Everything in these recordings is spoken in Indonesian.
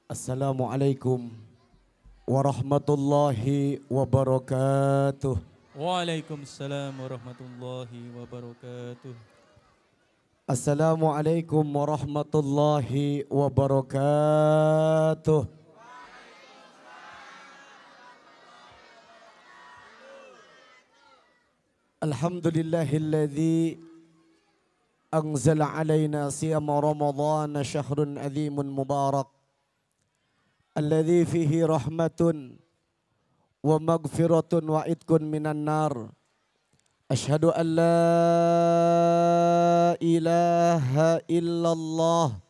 Assalamualaikum warahmatullahi wabarakatuh. Waalaikumsalam warahmatullahi wabarakatuh. Assalamualaikum warahmatullahi wabarakatuh. Alhamdulillahilladzi anzala alaina siyama ramadhan syahrun azimun mubarak. Alladzi fihi rahmatun wa maghfiratun wa itqun minan nar. Asyhadu an la ilaha illallah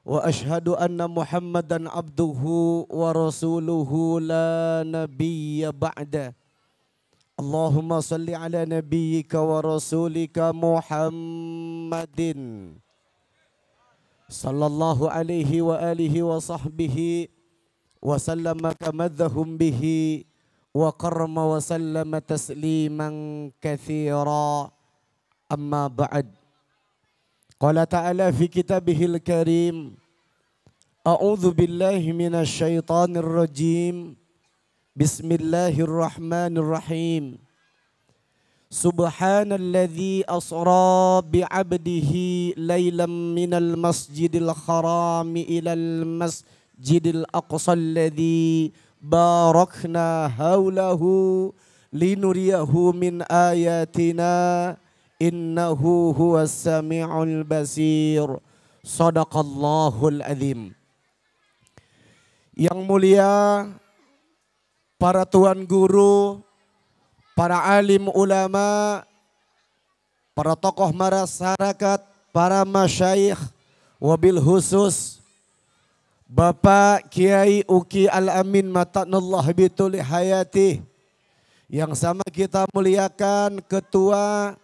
wa asyhadu anna Muhammadan abduhu wa rasuluhu la nabiyya ba'da. Allahumma salli ala nabiyyika wa rasulika Muhammadin sallallahu alaihi wa alihi wa sahbihi wa sallama kamadzahum bihi wa karma wa sallama tasliman katsira amma ba'd. Qala ta'ala fi kitabihil karim a'udzu billahi minasy syaithanir rajim. Bismillahirrahmanirrahim. Subhanalladzi asra bi'abdihi laylan minal masjidil harami ilal masjidil aqsal ladzi barakna haulahu linuriyahu min ayatina innahu huwas sami'ul basir. Shadaqallahul azim. Yang mulia para tuan guru, para alim ulama, para tokoh masyarakat, para masyayikh, wabil khusus Bapak Kiai Uki Al-Amin Matanullah Bituli Hayati, yang sama kita muliakan Ketua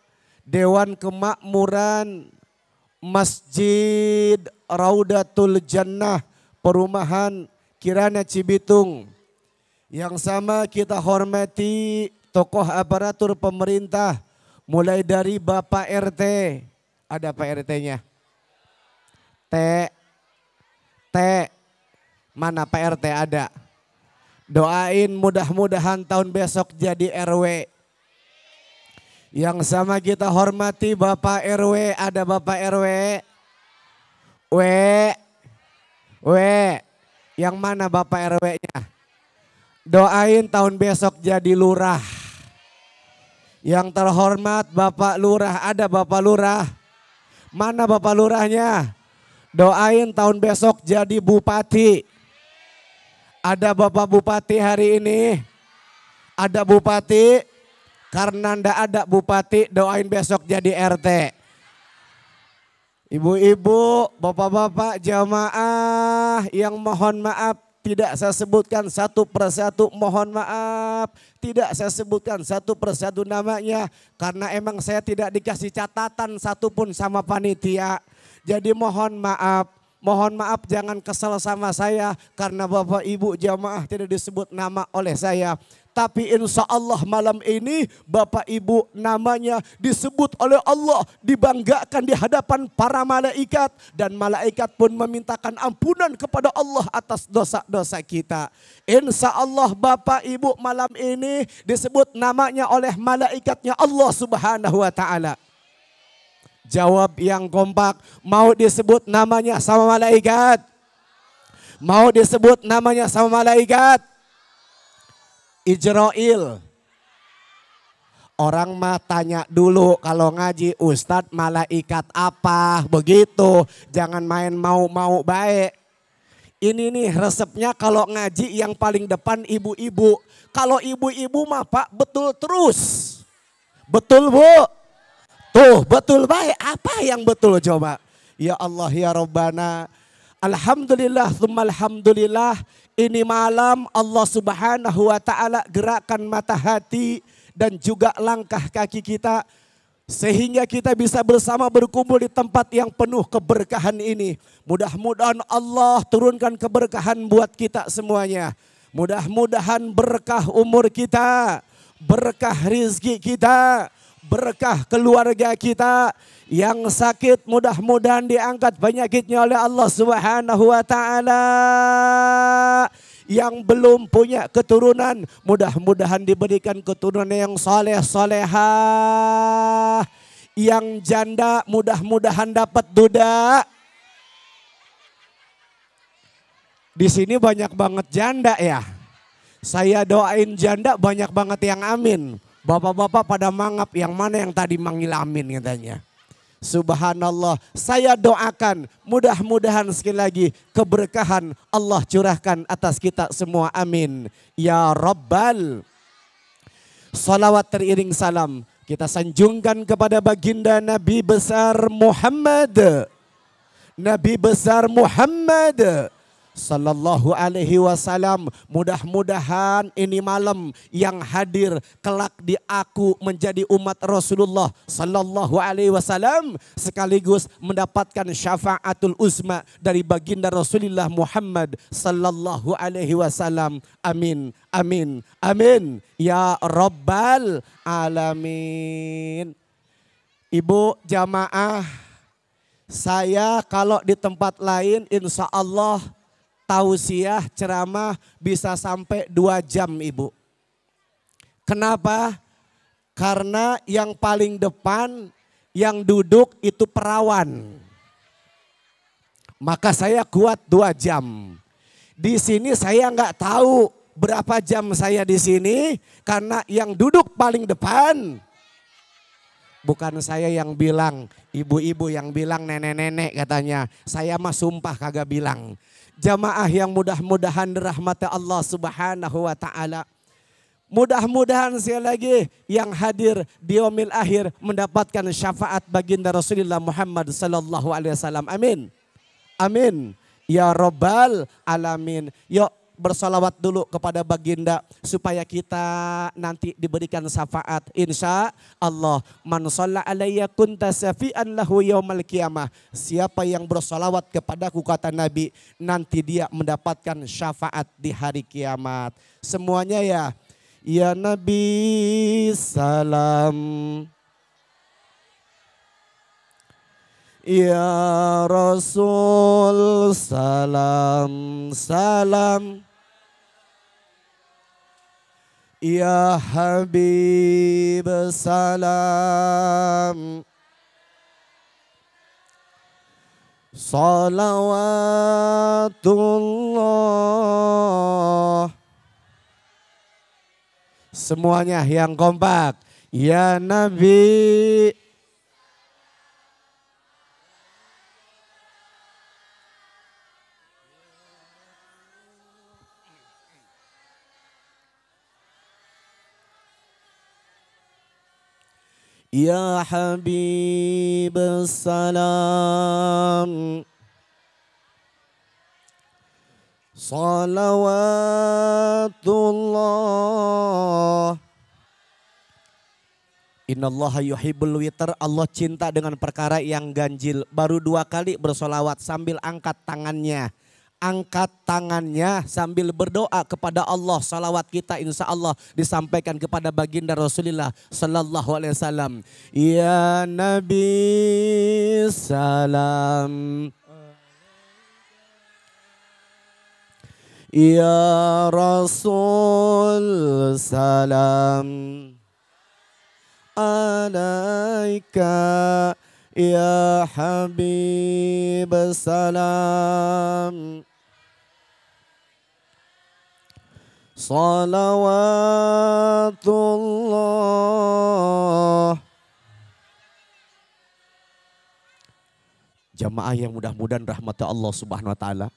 Dewan Kemakmuran Masjid Raudatul Jannah Perumahan Kirana Cibitung, yang sama kita hormati tokoh aparatur pemerintah, mulai dari Bapak RT, ada Pak RT-nya? Mana Pak RT ada? Doain mudah-mudahan tahun besok jadi RW. Yang sama kita hormati Bapak RW, ada Bapak RW? Yang mana Bapak RW-nya? Doain tahun besok jadi lurah. Yang terhormat Bapak Lurah, ada Bapak Lurah? Mana Bapak Lurahnya? Doain tahun besok jadi bupati. Ada Bapak Bupati hari ini? Ada Bupati? Karena ndak ada Bupati, doain besok jadi RT. Ibu-ibu, bapak-bapak, jamaah yang mohon maaf, tidak saya sebutkan satu persatu, mohon maaf. Tidak saya sebutkan satu persatu namanya. Karena emang saya tidak dikasih catatan satupun sama panitia. Jadi mohon maaf. Mohon maaf jangan kesal sama saya. Karena bapak ibu jamaah tidak disebut nama oleh saya. Tapi insya Allah malam ini bapak ibu namanya disebut oleh Allah. Dibanggakan di hadapan para malaikat. Dan malaikat pun memintakan ampunan kepada Allah atas dosa-dosa kita. Insya Allah bapak ibu malam ini disebut namanya oleh malaikatnya Allah subhanahu wa ta'ala. Jawab yang kompak, mau disebut namanya sama malaikat? Mau disebut namanya sama malaikat? Ijrail. Orang mah tanya dulu kalau ngaji, Ustadz malaikat apa? Begitu, jangan main mau-mau baik. Ini nih resepnya kalau ngaji yang paling depan ibu-ibu. Kalau ibu-ibu mah Pak betul terus. Betul Bu? Tuh betul baik, apa yang betul coba? Ya Allah ya Rabbana, alhamdulillah tsumma alhamdulillah, ini malam Allah subhanahu wa ta'ala gerakkan mata hati dan juga langkah kaki kita. Sehingga kita bisa bersama berkumpul di tempat yang penuh keberkahan ini. Mudah-mudahan Allah turunkan keberkahan buat kita semuanya. Mudah-mudahan berkah umur kita, berkah rizki kita, berkah keluarga kita. Yang sakit mudah-mudahan diangkat penyakitnya oleh Allah Subhanahu wa taala. Yang belum punya keturunan, mudah-mudahan diberikan keturunan yang soleh solehah. Yang janda mudah-mudahan dapat duda. Di sini banyak banget janda ya. Saya doain janda banyak banget yang amin. Bapak-bapak pada mangap, yang mana yang tadi manggil amin katanya. Subhanallah, saya doakan mudah-mudahan sekali lagi keberkahan Allah curahkan atas kita semua, amin. Ya Rabbal. Salawat teriring salam kita sanjungkan kepada baginda Nabi besar Muhammad. Nabi besar Muhammad sallallahu alaihi wasallam. Mudah-mudahan ini malam yang hadir kelak di aku menjadi umat Rasulullah sallallahu alaihi wasallam sekaligus mendapatkan syafaatul uzma dari baginda Rasulullah Muhammad sallallahu alaihi wasallam. Amin, amin, amin ya Rabbal alamin. Ibu jamaah, saya kalau di tempat lain insya Allah tausiah ceramah bisa sampai 2 jam ibu. Kenapa? Karena yang paling depan yang duduk itu perawan. Maka saya kuat 2 jam. Di sini saya nggak tahu berapa jam saya di sini karena yang duduk paling depan. Bukan saya yang bilang, ibu-ibu yang bilang, nenek-nenek katanya. Saya mah sumpah kagak bilang. Jamaah yang mudah-mudahan dirahmati Allah Subhanahu wa taala. Mudah-mudahan sekali lagi yang hadir di yaumil akhir mendapatkan syafaat baginda Rasulullah Muhammad sallallahu alaihi wasallam. Amin. Amin. Ya Rabbal alamin. Yuk bersalawat dulu kepada baginda supaya kita nanti diberikan syafaat insya Allah. Man shalla alayya kunta syafi'an lahu yaumal qiyamah. Siapa yang bersalawat kepadaku kata Nabi, nanti dia mendapatkan syafaat di hari kiamat. Semuanya ya. Ya Nabi salam. Ya Rasul salam salam. Ya Habib salam. Salawatullah. Semuanya yang kompak. Ya Nabi. Ya Habib salam. Salawatullah. Innallaha yuhibbul witr. Allah cinta dengan perkara yang ganjil. Baru 2 kali bersolawat sambil angkat tangannya. Angkat tangannya sambil berdoa kepada Allah. Salawat kita insya Allah disampaikan kepada baginda Rasulullah sallallahu alaihi wasallam. Ya Nabi salam. Ya Rasul salam. Alaika ya Habib salam. Salawatullah. Jamaah yang mudah-mudahan rahmat Allah Subhanahu wa taala.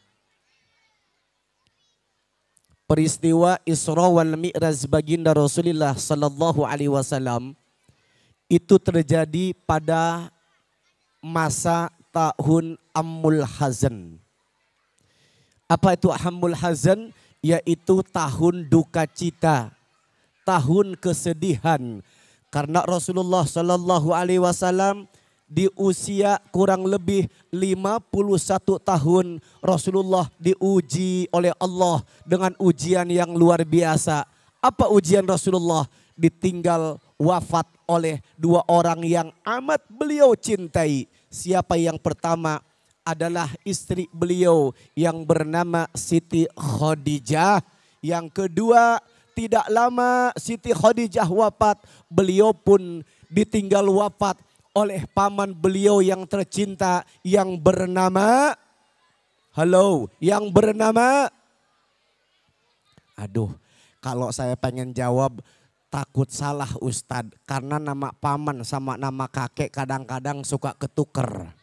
Peristiwa Isra wal Mi'raj baginda Rasulullah sallallahu alaihi wasallam itu terjadi pada masa tahun Ammul Hazan. Apa itu Ammul Hazan? Yaitu tahun duka cita, tahun kesedihan. Karena Rasulullah sallallahu alaihi wasallam di usia kurang lebih 51 tahun Rasulullah diuji oleh Allah dengan ujian yang luar biasa. Apa ujian Rasulullah? Ditinggal wafat oleh dua orang yang amat beliau cintai. Siapa yang pertama? Adalah istri beliau yang bernama Siti Khadijah. Yang kedua, tidak lama Siti Khadijah wafat, beliau pun ditinggal wafat oleh paman beliau yang tercinta yang bernama, yang bernama, aduh kalau saya pengen jawab takut salah Ustadz. Karena nama paman sama nama kakek kadang-kadang suka ketuker.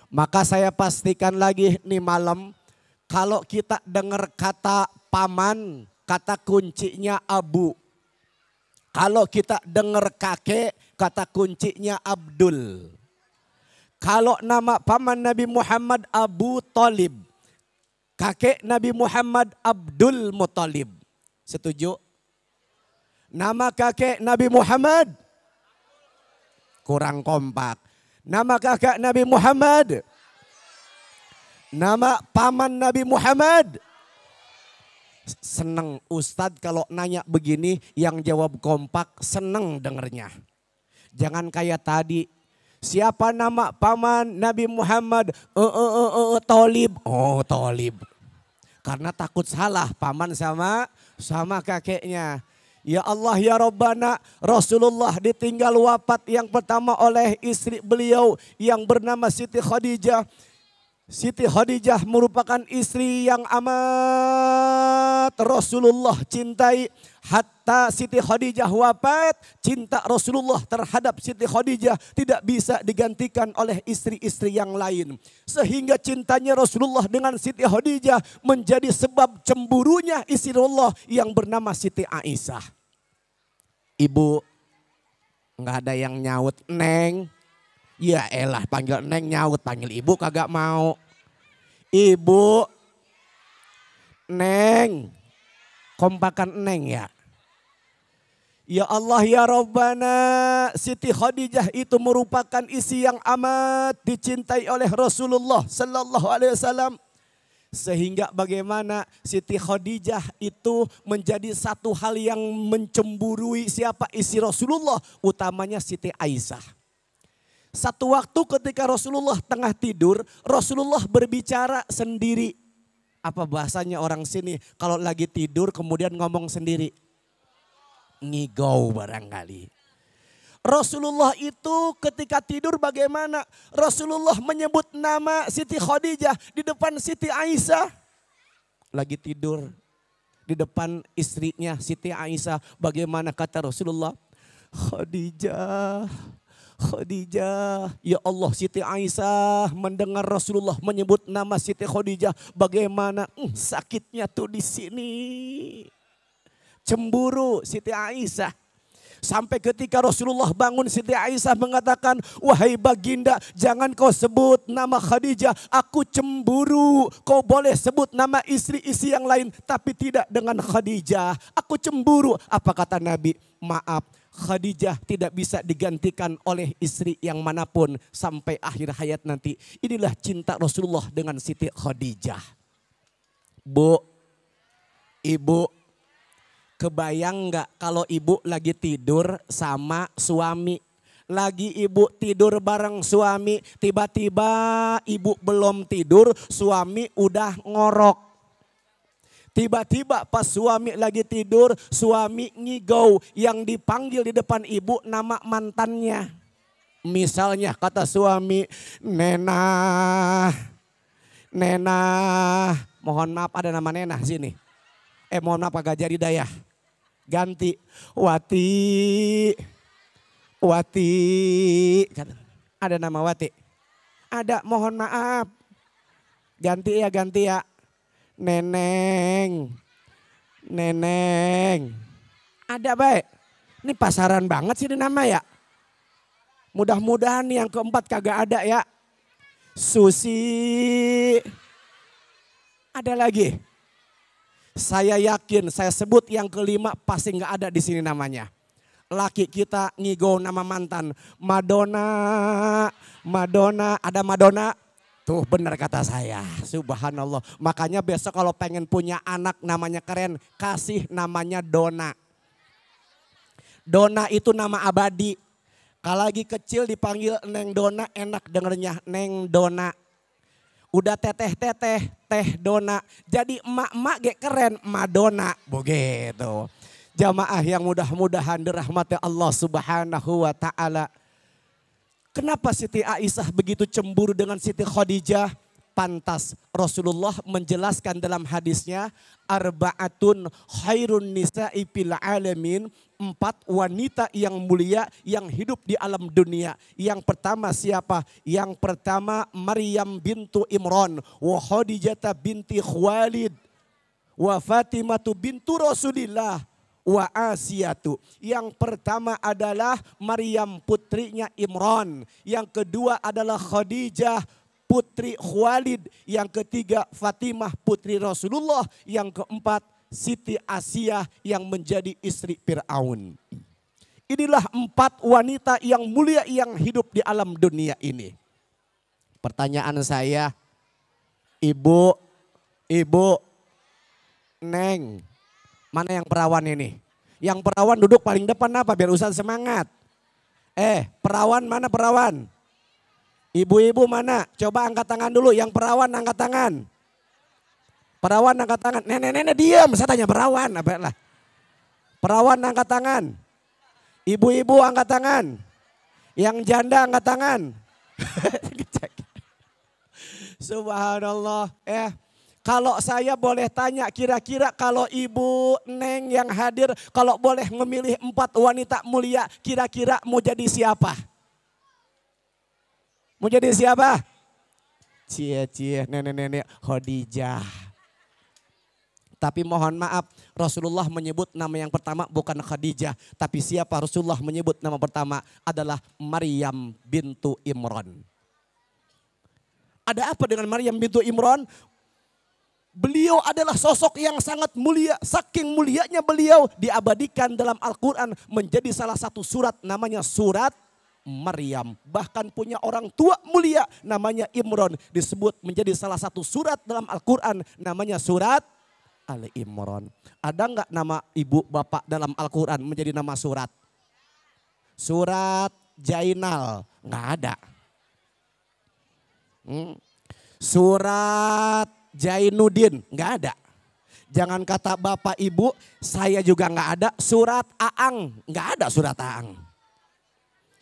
Maka saya pastikan lagi nih malam, kalau kita dengar kata paman, kata kuncinya Abu. Kalau kita dengar kakek, kata kuncinya Abdul. Kalau nama paman Nabi Muhammad Abu Talib, kakek Nabi Muhammad Abdul Muttalib. Setuju? Nama kakek Nabi Muhammad kurang kompak. Nama kakak Nabi Muhammad. Nama paman Nabi Muhammad. Seneng Ustadz kalau nanya begini yang jawab kompak, seneng dengernya. Jangan kayak tadi. Siapa nama paman Nabi Muhammad? Tolib. Oh Tolib. Karena takut salah paman sama kakeknya. Ya Allah ya Rabbana, Rasulullah ditinggal wafat yang pertama oleh istri beliau yang bernama Siti Khadijah. Siti Khadijah merupakan istri yang amat Rasulullah cintai. Hatta Siti Khadijah wafat, cinta Rasulullah terhadap Siti Khadijah tidak bisa digantikan oleh istri-istri yang lain. Sehingga cintanya Rasulullah dengan Siti Khadijah menjadi sebab cemburunya istri Allah yang bernama Siti Aisyah. Ibu, nggak ada yang nyaut, Neng. Ya elah panggil Neng nyaut, panggil ibu kagak mau. Ibu, Neng, kompakan Neng ya. Ya Allah ya Rabbana, Siti Khadijah itu merupakan istri yang amat dicintai oleh Rasulullah Sallallahu Alaihi Wasallam. Sehingga bagaimana Siti Khadijah itu menjadi satu hal yang mencemburui siapa istri Rasulullah, utamanya Siti Aisyah. Satu waktu ketika Rasulullah tengah tidur, Rasulullah berbicara sendiri. Apa bahasanya orang sini kalau lagi tidur kemudian ngomong sendiri? Ngigau barangkali. Rasulullah itu ketika tidur bagaimana? Rasulullah menyebut nama Siti Khadijah di depan Siti Aisyah. Lagi tidur di depan istrinya Siti Aisyah. Bagaimana kata Rasulullah? Khadijah, Khadijah. Ya Allah, Siti Aisyah mendengar Rasulullah menyebut nama Siti Khadijah. Bagaimana sakitnya tuh di sini. Cemburu Siti Aisyah. Sampai ketika Rasulullah bangun, Siti Aisyah mengatakan, wahai baginda, jangan kau sebut nama Khadijah, aku cemburu. Kau boleh sebut nama istri-istri yang lain, tapi tidak dengan Khadijah. Aku cemburu. Apa kata Nabi? Maaf, Khadijah tidak bisa digantikan oleh istri yang manapun sampai akhir hayat nanti. Inilah cinta Rasulullah dengan Siti Khadijah. Bu, ibu, kebayang nggak kalau ibu lagi tidur sama suami? Lagi ibu tidur bareng suami, tiba-tiba ibu belum tidur, suami udah ngorok. Tiba-tiba pas suami lagi tidur, suami ngigau, yang dipanggil di depan ibu nama mantannya. Misalnya kata suami, Nena, Nena, mohon maaf ada nama Nena sini. Mohon maaf agak jadi daya. Ganti, Wati, Wati, ada nama Wati. Ada, mohon maaf. Ganti ya. Neneng, Neneng. Ada baik. Ini pasaran banget sih ini nama ya. Mudah-mudahan nih yang keempat kagak ada ya. Susi. Ada lagi. Saya yakin saya sebut yang kelima pasti nggak ada di sini namanya. Laki kita ngigo nama mantan. Madonna, Madonna, ada Madonna. Tuh benar kata saya, subhanallah. Makanya besok kalau pengen punya anak namanya keren, kasih namanya Dona. Dona itu nama abadi. Kalau lagi kecil dipanggil Neng Dona enak dengernya, Neng Dona. Udah teteh-teteh, Teh Dona. Jadi emak-emak ge keren, Madonna. Begitu. Jamaah yang mudah-mudahan dirahmati Allah Subhanahu wa ta'ala. Kenapa Siti Aisyah begitu cemburu dengan Siti Khadijah? Pantas Rasulullah menjelaskan dalam hadisnya, arba'atun khairun nisa'i fil alamin, 4 wanita yang mulia yang hidup di alam dunia. Yang pertama siapa? Yang pertama Maryam bintu Imran, wa Khadijah binti Khuwailid, wa Fatimah bintu Rasulillah, wa Asiyatu. Yang pertama adalah Maryam putrinya Imran. Yang kedua adalah Khadijah putri Khuwailid. Yang ketiga Fatimah putri Rasulullah. Yang keempat Siti Asiyah yang menjadi istri Fir'aun. Inilah 4 wanita yang mulia yang hidup di alam dunia ini. Pertanyaan saya, Ibu, Neng, mana yang perawan ini? Yang perawan duduk paling depan apa biar Ustaz semangat. Perawan mana perawan? Ibu-ibu mana? Coba angkat tangan dulu, yang perawan angkat tangan. Perawan angkat tangan, nenek-nenek diam, saya tanya perawan. Apa lah? Perawan angkat tangan. Ibu-ibu angkat tangan. Yang janda angkat tangan. Subhanallah. Kalau saya boleh tanya, kira-kira kalau Ibu Neng yang hadir, kalau boleh memilih 4 wanita mulia, kira-kira mau jadi siapa? Mau jadi siapa? Cie, nenek-nenek Khadijah. Tapi mohon maaf, Rasulullah menyebut nama yang pertama bukan Khadijah. Tapi siapa Rasulullah menyebut nama pertama adalah Maryam bintu Imran. Ada apa dengan Maryam bintu Imran? Beliau adalah sosok yang sangat mulia. Saking mulianya beliau diabadikan dalam Al-Quran menjadi salah satu surat namanya surat Maryam. Bahkan punya orang tua mulia namanya Imran. Disebut menjadi salah satu surat dalam Al-Quran namanya surat Ali Imran. Ada enggak nama ibu bapak dalam Al-Quran menjadi nama surat? Surat Jainal, enggak ada. Surat Jainuddin, enggak ada. Jangan kata bapak ibu, saya juga enggak ada. Surat Aang, enggak ada surat Aang.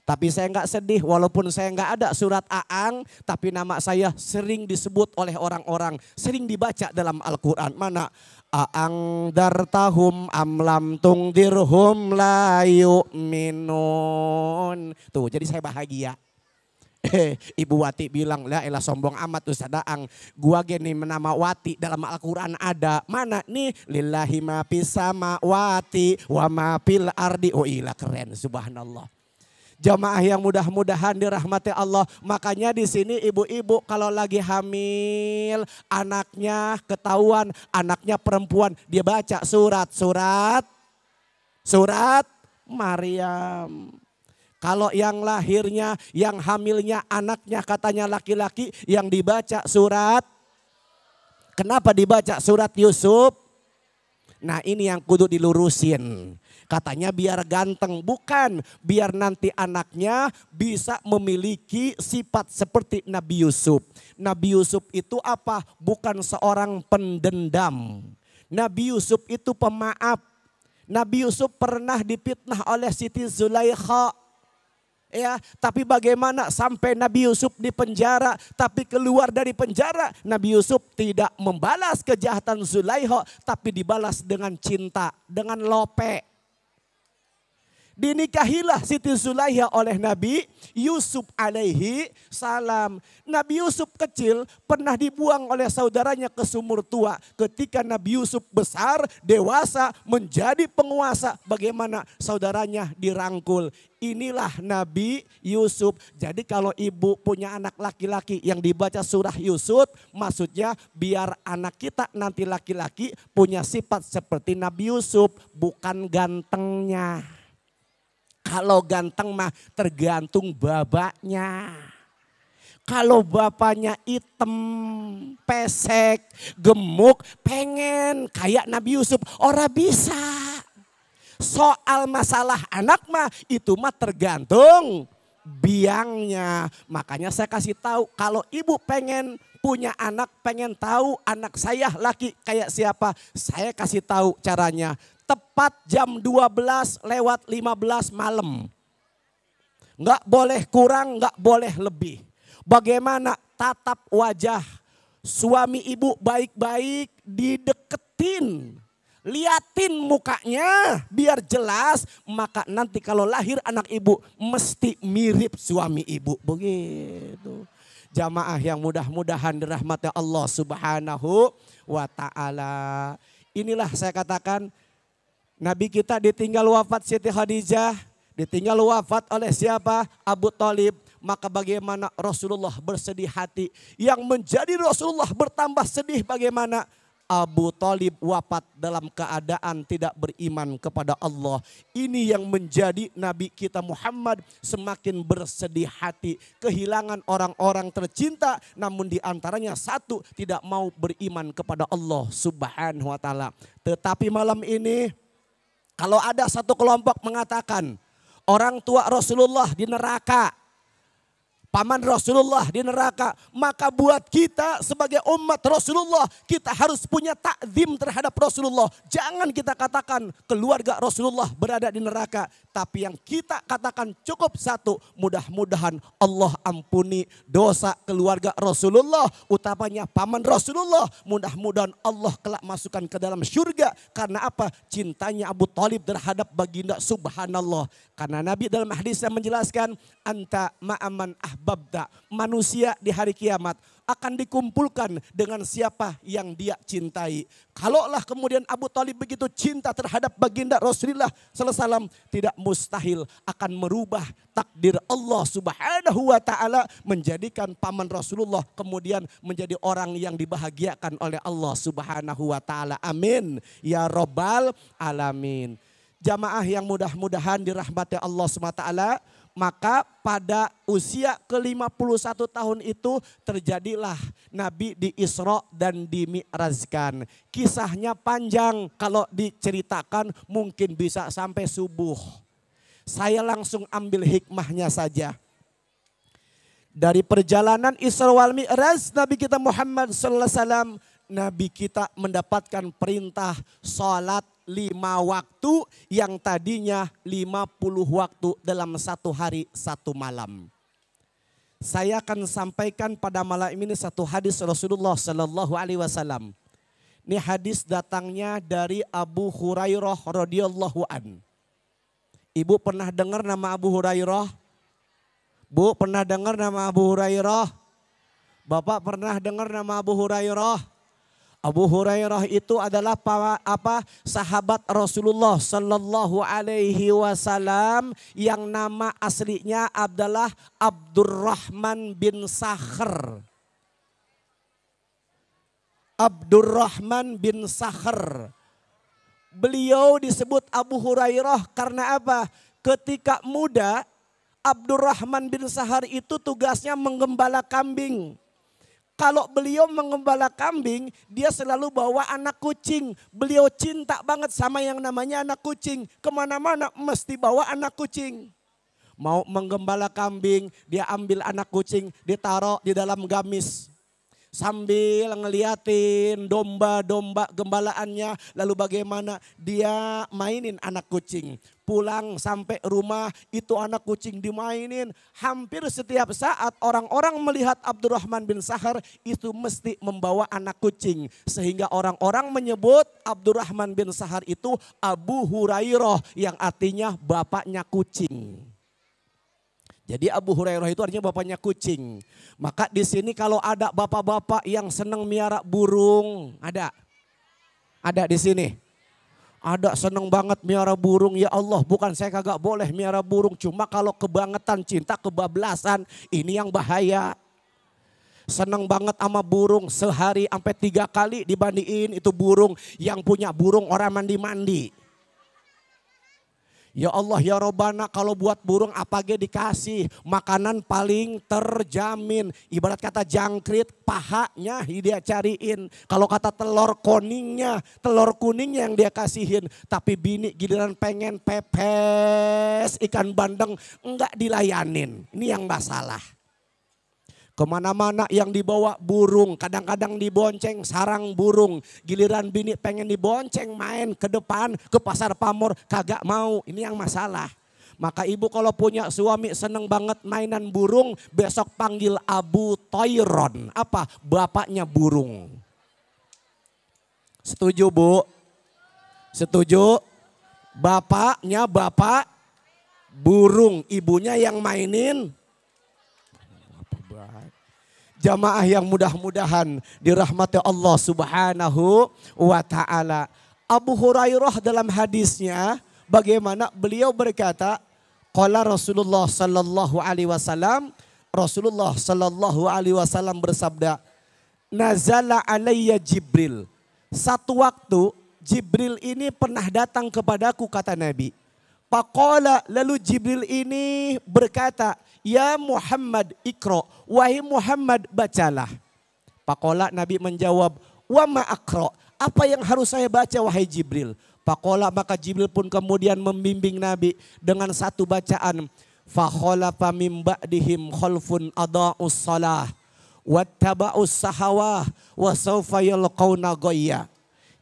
Tapi saya enggak sedih walaupun saya enggak ada surat Aang. Tapi nama saya sering disebut oleh orang-orang. Sering dibaca dalam Al-Quran. Mana? Aang dartahum amlam tungdirhum la yu'minun. Tuh jadi saya bahagia. Ibu Wati bilang, lah elah sombong amat Ustaz Aang. Gua gini nama Wati dalam Al-Quran ada. Mana nih? Lillahi ma fis samawati wa ma fil ardi. Oh ilah keren, subhanallah. Jamaah yang mudah-mudahan dirahmati Allah. Makanya di sini ibu-ibu kalau lagi hamil, anaknya ketahuan, anaknya perempuan, dia baca surat Maryam. Kalau yang lahirnya, yang hamilnya anaknya katanya laki-laki, yang dibaca surat, kenapa dibaca surat Yusuf? Nah ini yang kudu dilurusin. Katanya biar ganteng, bukan biar nanti anaknya bisa memiliki sifat seperti Nabi Yusuf. Nabi Yusuf itu apa? Bukan seorang pendendam. Nabi Yusuf itu pemaaf. Nabi Yusuf pernah difitnah oleh Siti Zulaikha. Ya, tapi bagaimana sampai Nabi Yusuf di penjara, tapi keluar dari penjara Nabi Yusuf tidak membalas kejahatan Zulaikha, tapi dibalas dengan cinta, dengan lope. Dinikahilah Siti Zulaikha oleh Nabi Yusuf alaihi salam. Nabi Yusuf kecil pernah dibuang oleh saudaranya ke sumur tua. Ketika Nabi Yusuf besar, dewasa, menjadi penguasa, bagaimana saudaranya dirangkul. Inilah Nabi Yusuf. Jadi kalau ibu punya anak laki-laki yang dibaca surah Yusuf, maksudnya biar anak kita nanti laki-laki punya sifat seperti Nabi Yusuf, bukan gantengnya. Kalau ganteng mah tergantung babanya. Kalau bapaknya hitam, pesek, gemuk, pengen kayak Nabi Yusuf, ora bisa. Soal masalah anak mah itu mah tergantung biangnya. Makanya saya kasih tahu kalau ibu pengen punya anak, pengen tahu anak saya laki kayak siapa, saya kasih tahu caranya. Tepat jam 12 lewat 15 malam. Nggak boleh kurang, nggak boleh lebih. Bagaimana tatap wajah suami ibu baik-baik, dideketin. Liatin mukanya biar jelas, maka nanti kalau lahir anak ibu mesti mirip suami ibu. Begitu. Jamaah yang mudah-mudahan dirahmati Allah Subhanahu wa ta'ala. Inilah saya katakan Nabi kita ditinggal wafat Siti Khadijah, ditinggal wafat oleh siapa? Abu Thalib. Maka bagaimana Rasulullah bersedih hati. Yang menjadi Rasulullah bertambah sedih bagaimana? Abu Thalib wafat dalam keadaan tidak beriman kepada Allah. Ini yang menjadi Nabi kita Muhammad semakin bersedih hati. Kehilangan orang-orang tercinta, namun diantaranya satu tidak mau beriman kepada Allah Subhanahu wa ta'ala. Tetapi malam ini kalau ada satu kelompok mengatakan orang tua Rasulullah di neraka, paman Rasulullah di neraka, maka buat kita sebagai umat Rasulullah kita harus punya takzim terhadap Rasulullah. Jangan kita katakan keluarga Rasulullah berada di neraka, tapi yang kita katakan cukup satu, mudah-mudahan Allah ampuni dosa keluarga Rasulullah, utamanya paman Rasulullah. Mudah-mudahan Allah kelak masukkan ke dalam surga. Karena apa? Cintanya Abu Thalib terhadap baginda, subhanallah. Karena Nabi dalam hadisnya menjelaskan, anta ma'aman ahbabta, manusia di hari kiamat akan dikumpulkan dengan siapa yang dia cintai. Kalaulah kemudian Abu Thalib begitu cinta terhadap baginda Rasulullah SAW, tidak mustahil akan merubah takdir Allah Subhanahu wa ta'ala, menjadikan paman Rasulullah kemudian menjadi orang yang dibahagiakan oleh Allah Subhanahu wa ta'ala. Amin ya rabbal alamin. Jamaah yang mudah-mudahan dirahmati Allah SWT, maka pada usia ke-51 tahun itu terjadilah Nabi di Isra dan di Mi'rajkan. Kisahnya panjang, kalau diceritakan mungkin bisa sampai subuh. Saya langsung ambil hikmahnya saja. Dari perjalanan Isra wal Mi'raj Nabi kita Muhammad sallallahu alaihi wasallam, Nabi kita mendapatkan perintah salat 5 waktu yang tadinya 50 waktu dalam satu hari satu malam. Saya akan sampaikan pada malam ini satu hadis Rasulullah Sallallahu Alaihi Wasallam. Ini hadis datangnya dari Abu Hurairah radhiyallahu an. Ibu pernah dengar nama Abu Hurairah? Bu pernah dengar nama Abu Hurairah? Bapak pernah dengar nama Abu Hurairah? Abu Hurairah itu adalah sahabat Rasulullah Sallallahu Alaihi Wasallam yang nama aslinya adalah Abdurrahman bin Sakhr. Abdurrahman bin Sakhr. Beliau disebut Abu Hurairah karena apa? Ketika muda Abdurrahman bin Sakhr itu tugasnya menggembala kambing. Kalau beliau mengembala kambing, dia selalu bawa anak kucing. Beliau cinta banget sama yang namanya anak kucing. Kemana-mana mesti bawa anak kucing. Mau menggembala kambing, dia ambil anak kucing, ditaruh di dalam gamis. Sambil ngeliatin domba-domba gembalaannya, lalu bagaimana dia mainin anak kucing. Pulang sampai rumah itu anak kucing dimainin. Hampir setiap saat orang-orang melihat Abdurrahman bin Sakhr itu mesti membawa anak kucing. Sehingga orang-orang menyebut Abdurrahman bin Sakhr itu Abu Hurairah yang artinya bapaknya kucing. Jadi Abu Hurairah itu artinya bapaknya kucing. Maka di sini kalau ada bapak-bapak yang senang miara burung, ada di sini. Ada seneng banget miara burung, ya Allah bukan saya kagak boleh miara burung. Cuma kalau kebangetan cinta kebablasan ini yang bahaya. Seneng banget sama burung, sehari sampai 3 kali dimandiin itu burung. Yang punya burung orang mandi-mandi. Ya Allah ya Robbana, kalau buat burung apa ge dikasih. Makanan paling terjamin. Ibarat kata jangkrik, pahanya dia cariin. Kalau kata telur kuningnya yang dia kasihin. Tapi bini giliran pengen pepes ikan bandeng, enggak dilayanin. Ini yang masalah. Kemana-mana yang dibawa burung, kadang-kadang dibonceng sarang burung. Giliran bini pengen dibonceng main ke depan, ke pasar pamor, kagak mau. Ini yang masalah. Maka ibu kalau punya suami seneng banget mainan burung, besok panggil Abu Toiron. Apa? Bapaknya burung. Setuju Bu? Setuju? Bapaknya bapak burung, ibunya yang mainin. Jamaah yang mudah-mudahan dirahmati Allah Subhanahu wa taala. Abu Hurairah dalam hadisnya bagaimana beliau berkata, qala Rasulullah sallallahu alaihi wasallam, Rasulullah sallallahu alaihi wasallam bersabda, nazala alayya Jibril. Satu waktu Jibril ini pernah datang kepadaku, kata Nabi. Faqala, lalu Jibril ini berkata, ya Muhammad ikra, wahai Muhammad bacalah. Faqala, Nabi menjawab, wa ma akra, apa yang harus saya baca wahai Jibril? Faqala, maka Jibril pun kemudian membimbing Nabi dengan satu bacaan. Fakhalafa min ba'dihim khalfun adaa'us shalah wattaba'us sahawah wa sawfa yalqauna ghayya.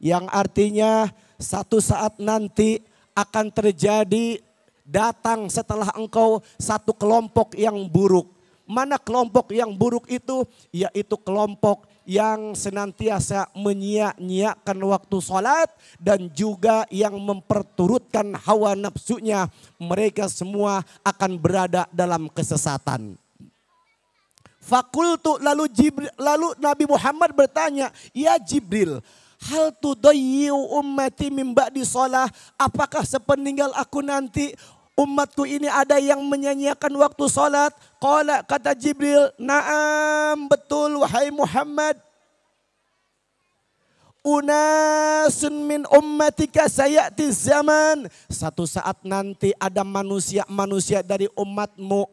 Yang artinya satu saat nanti akan terjadi datang setelah engkau satu kelompok yang buruk. Mana kelompok yang buruk itu? Yaitu kelompok yang senantiasa menyia-nyiakan waktu sholat dan juga yang memperturutkan hawa nafsunya. Mereka semua akan berada dalam kesesatan. Fakultu, lalu Nabi Muhammad bertanya, ya Jibril, hal tudayyi'u ummati min ba'di shalah, apakah sepeninggal aku nanti umatku ini ada yang menyanyiakan waktu salat? Qala, kata Jibril, na'am, betul wahai Muhammad. Unasun min ummatika sayati zaman, satu saat nanti ada manusia-manusia dari umatmu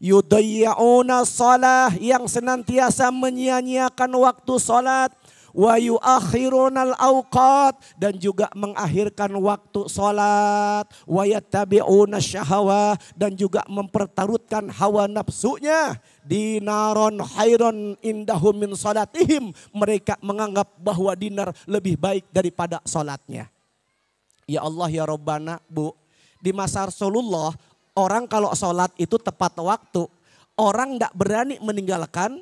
yudayya'una shalah, yang senantiasa menyia-nyiakan waktu salat. Wa yuakhirunal awqat, dan juga mengakhirkan waktu sholat. Wa yattabi'una syahawah, dan juga mempertarutkan hawa nafsunya. Dinaron khairon indahum min sholatihim, mereka menganggap bahwa dinar lebih baik daripada sholatnya. Ya Allah ya Rabbana, Bu, di masa Rasulullah orang kalau sholat itu tepat waktu, orang tidak berani meninggalkan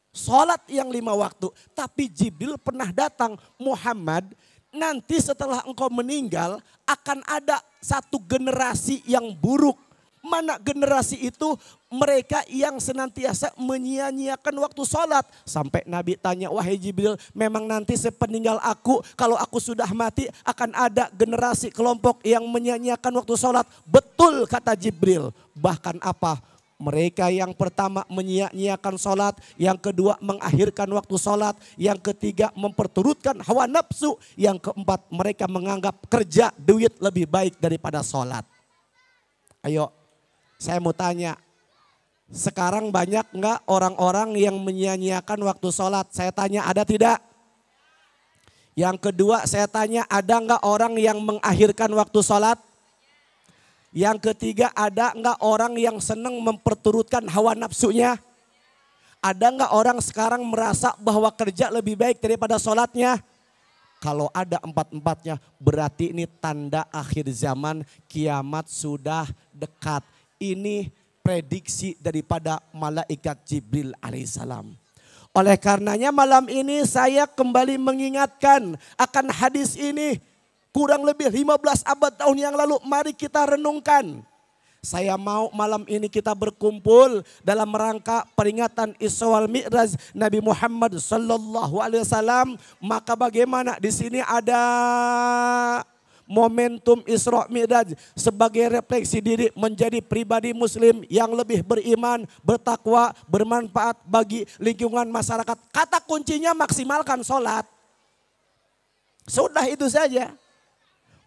sholat yang 5 waktu. Tapi Jibril pernah datang, Muhammad, nanti setelah engkau meninggal akan ada satu generasi yang buruk. Mana generasi itu? Mereka yang senantiasa menyia-nyiakan waktu sholat. Sampai Nabi tanya, wahai Jibril, memang nanti sepeninggal aku, kalau aku sudah mati akan ada generasi kelompok yang menyia-nyiakan waktu sholat. Betul, kata Jibril. Bahkan apa? Mereka yang pertama menyia-nyiakan sholat, yang kedua mengakhirkan waktu sholat, yang ketiga memperturutkan hawa nafsu, yang keempat mereka menganggap kerja duit lebih baik daripada sholat. Ayo, saya mau tanya, sekarang banyak enggak orang-orang yang menyia-nyiakan waktu sholat? Saya tanya, ada tidak? Yang kedua saya tanya, ada enggak orang yang mengakhirkan waktu sholat? Yang ketiga, ada enggak orang yang senang memperturutkan hawa nafsunya? Ada enggak orang sekarang merasa bahwa kerja lebih baik daripada sholatnya? Kalau ada empat-empatnya, berarti ini tanda akhir zaman, kiamat sudah dekat. Ini prediksi daripada malaikat Jibril alaihissalam. Oleh karenanya malam ini saya kembali mengingatkan akan hadis ini. Kurang lebih 15 abad tahun yang lalu, mari kita renungkan. Saya mau malam ini kita berkumpul dalam rangka peringatan Isra wal Mi'raj Nabi Muhammad sallallahu alaihi wasallam. Maka bagaimana di sini ada momentum Isra Mi'raj sebagai refleksi diri menjadi pribadi muslim yang lebih beriman, bertakwa, bermanfaat bagi lingkungan masyarakat. Kata kuncinya maksimalkan sholat. Sudah itu saja.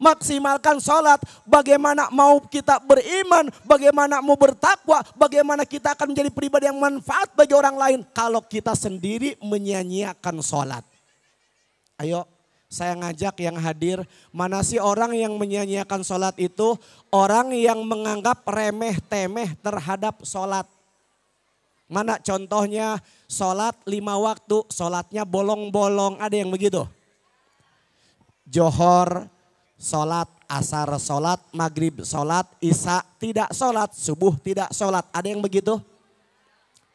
Maksimalkan sholat. Bagaimana mau kita beriman, bagaimana mau bertakwa, bagaimana kita akan menjadi pribadi yang manfaat bagi orang lain kalau kita sendiri menyia-nyiakan sholat. Ayo saya ngajak yang hadir, mana sih orang yang menyia-nyiakan sholat itu? Orang yang menganggap remeh-temeh terhadap sholat. Mana contohnya sholat 5 waktu, sholatnya bolong-bolong, ada yang begitu? Johor, sholat, asar sholat, maghrib sholat, isya tidak sholat, subuh tidak sholat. Ada yang begitu?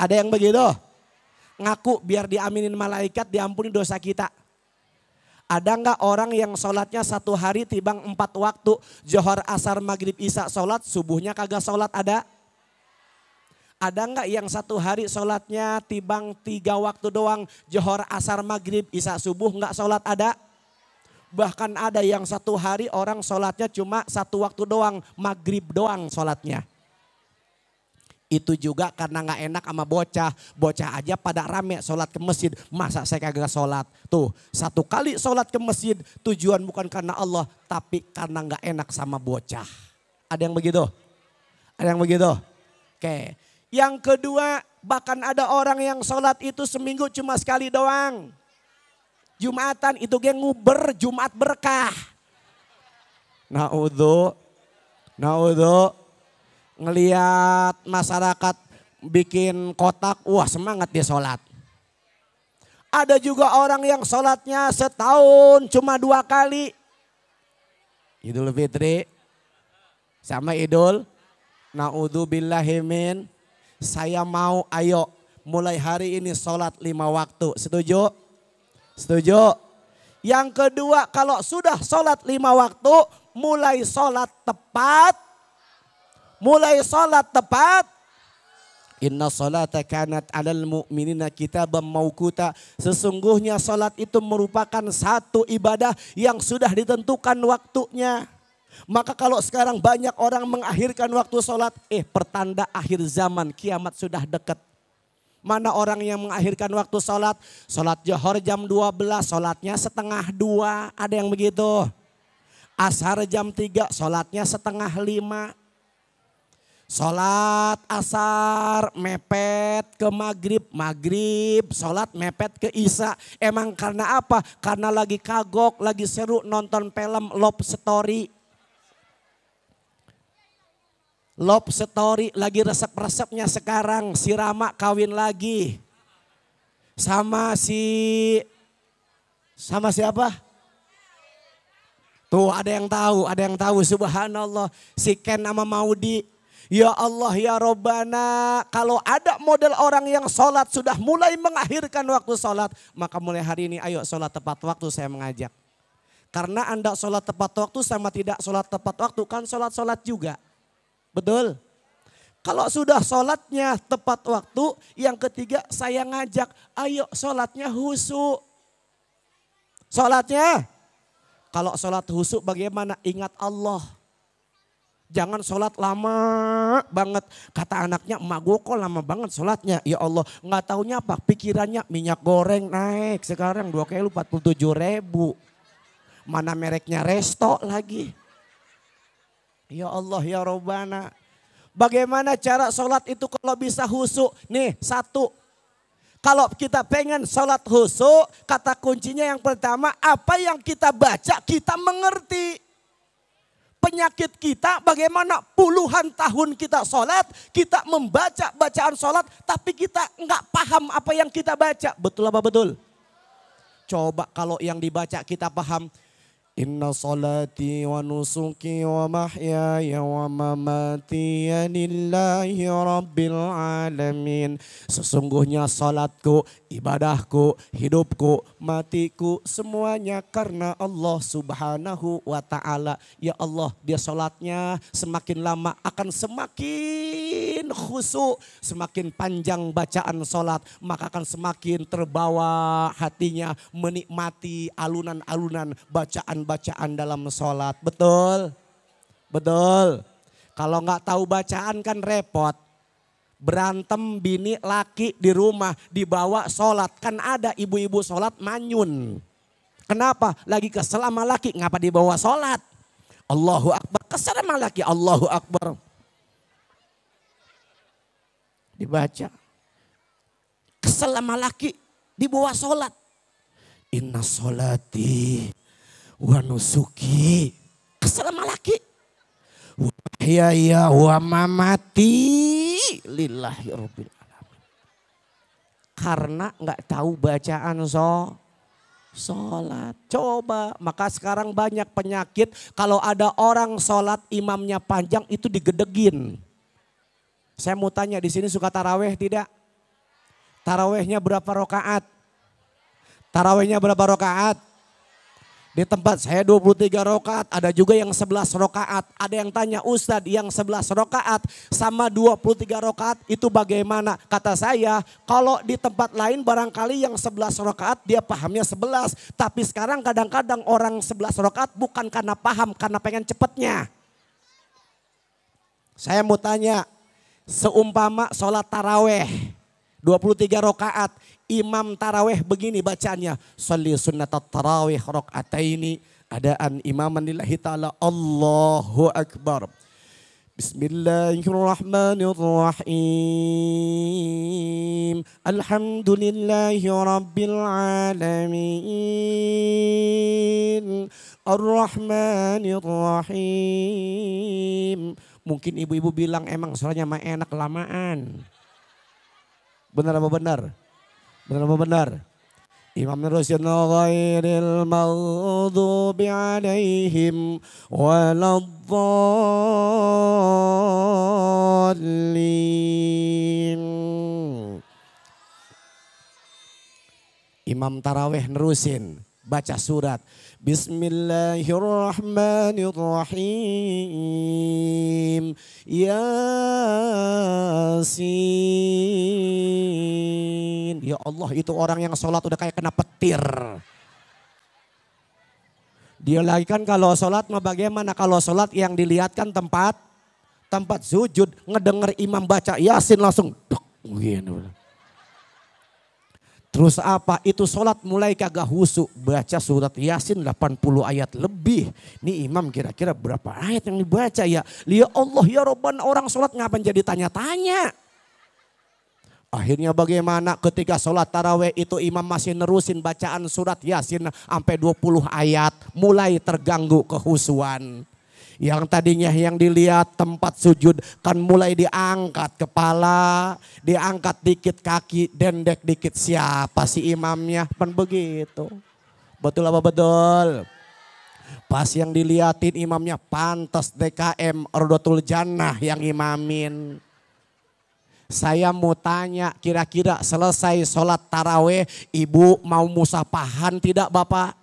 Ada yang begitu? Ngaku biar diaminin malaikat, diampuni dosa kita. Ada nggak orang yang sholatnya 1 hari tibang 4 waktu. Johor, asar, maghrib, isya sholat, subuhnya kagak sholat, ada? Ada nggak yang 1 hari sholatnya tibang 3 waktu doang. Johor, asar, maghrib, isya, subuh nggak sholat, ada? Bahkan ada yang 1 hari orang sholatnya cuma 1 waktu doang, maghrib doang sholatnya. Itu juga karena gak enak sama bocah. Bocah aja pada rame sholat ke masjid. Masa saya kagak sholat? Tuh 1 kali sholat ke masjid tujuan bukan karena Allah. Tapi karena gak enak sama bocah. Ada yang begitu? Ada yang begitu? Oke. Yang kedua, bahkan ada orang yang sholat itu seminggu cuma sekali doang. Jumatan itu geng nguber, Jumat berkah. Naudzu. Ngeliat masyarakat bikin kotak, wah semangat dia sholat. Ada juga orang yang sholatnya setahun cuma 2 kali. Idul Fitri sama Idul. Naudzubillahimin. Saya mau ayo mulai hari ini sholat 5 waktu. Setuju? Setuju? Yang kedua kalau sudah sholat 5 waktu mulai sholat tepat. Mulai sholat tepat. Inna sholata kanat alal mu'minina kitaban mauquta. Sesungguhnya sholat itu merupakan satu ibadah yang sudah ditentukan waktunya. Maka kalau sekarang banyak orang mengakhirkan waktu sholat, pertanda akhir zaman, kiamat sudah dekat. Mana orang yang mengakhirkan waktu sholat? Sholat Johor jam 12, sholatnya 1:30, ada yang begitu. Ashar jam 3, sholatnya 4:30. Sholat asar mepet ke maghrib, sholat mepet ke isya. Emang karena apa? Karena lagi kagok, lagi seru nonton film Love Story. Love Story lagi resep-resepnya sekarang. Si Rama kawin lagi. Sama siapa? Tuh ada yang tahu, subhanallah. Si Ken sama Maudi. Ya Allah ya Robbana, kalau ada model orang yang sholat sudah mulai mengakhirkan waktu sholat, maka mulai hari ini ayo sholat tepat waktu saya mengajak. Karena Anda sholat tepat waktu sama tidak sholat tepat waktu kan sholat-sholat juga. Betul? Kalau sudah sholatnya tepat waktu, yang ketiga saya ngajak ayo sholatnya khusyuk. Sholatnya, kalau sholat khusyuk bagaimana? Ingat Allah. Jangan sholat lama banget. Kata anaknya, emak gue kok lama banget sholatnya. Ya Allah, gak taunya apa, pikirannya minyak goreng naik. Sekarang 2 kilo 47.000. Mana mereknya Resto lagi. Ya Allah ya Robbana. Bagaimana cara sholat itu kalau bisa khusyuk? Nih 1. Kalau kita pengen sholat khusyuk, kata kuncinya yang pertama, apa yang kita baca kita mengerti. Penyakit kita bagaimana puluhan tahun kita sholat, kita membaca bacaan sholat tapi kita nggak paham apa yang kita baca. Betul apa betul? Coba kalau yang dibaca kita paham. Inna salati wa nusuki wa mahyaya wa mamati lillahi rabbil alamin. Sesungguhnya salatku, ibadahku, hidupku, matiku semuanya karena Allah subhanahu wa ta'ala. Ya Allah, dia salatnya semakin lama akan semakin khusyuk. Semakin panjang bacaan salat maka akan semakin terbawa hatinya menikmati alunan-alunan bacaan dalam sholat. Betul? Betul. Kalau nggak tahu bacaan kan repot. Berantem bini laki di rumah dibawa sholat. Kan ada ibu-ibu sholat manyun. Kenapa? Lagi kesel sama laki ngapa dibawa sholat? Allahu Akbar. Kesel sama laki Allahu Akbar. Dibaca. Kesel sama laki dibawa sholat. Inna sholati wa nusuki. Kesel sama laki. Wa mahyaya wa mamati lillahi rabbil alamin. Karena nggak tahu bacaan sholat. Coba, maka sekarang banyak penyakit. Kalau ada orang sholat imamnya panjang itu digedegin. Saya mau tanya, di sini suka taraweh tidak? Tarawehnya berapa rakaat? Tarawehnya berapa rakaat? Di tempat saya 23 rakaat, ada juga yang 11 rakaat. Ada yang tanya, Ustadz yang 11 rakaat sama 23 rakaat itu bagaimana? Kata saya, kalau di tempat lain barangkali yang 11 rakaat dia pahamnya 11. Tapi sekarang kadang-kadang orang 11 rakaat bukan karena paham, karena pengen cepetnya. Saya mau tanya, seumpama sholat taraweh 23 rakaat. Imam taraweh begini bacanya. Sholli sunnatat tarawih raka'ataini. Adaan imaman lillahi ta'ala. Allahu Akbar. Bismillahirrahmanirrahim. Alhamdulillahi rabbil alamin. Ar-Rahmanirrahim. Mungkin ibu-ibu bilang emang soalnya mah enak kelamaan. Benar apa benar? Benar apa benar? Imam nerusin ghairil maghdubi alaihim waladdallin. Imam taraweh nerusin baca surat Bismillahirrahmanirrahim. Yasin. Ya Allah, itu orang yang sholat udah kayak kena petir. Dia lagi kan kalau sholat mah bagaimana? Kalau sholat yang dilihatkan tempat sujud, ngedenger imam baca Yasin langsung gini. Terus apa? Itu sholat mulai kagak husuk. Baca surat Yasin 80 ayat lebih. Ini imam kira-kira berapa ayat yang dibaca ya? Ya Allah ya Rabbana, orang sholat ngapain jadi tanya-tanya? Akhirnya bagaimana ketika sholat taraweh itu imam masih nerusin bacaan surat Yasin sampai 20 ayat. Mulai terganggu kehusuan. Yang tadinya yang dilihat tempat sujud kan mulai diangkat kepala, diangkat dikit kaki, dendek dikit. Siapa sih imamnya? Kan begitu. Betul apa betul? Pas yang diliatin imamnya pantas DKM Rodotul Jannah yang imamin. Saya mau tanya, kira-kira selesai sholat taraweh ibu mau musafahan tidak bapak?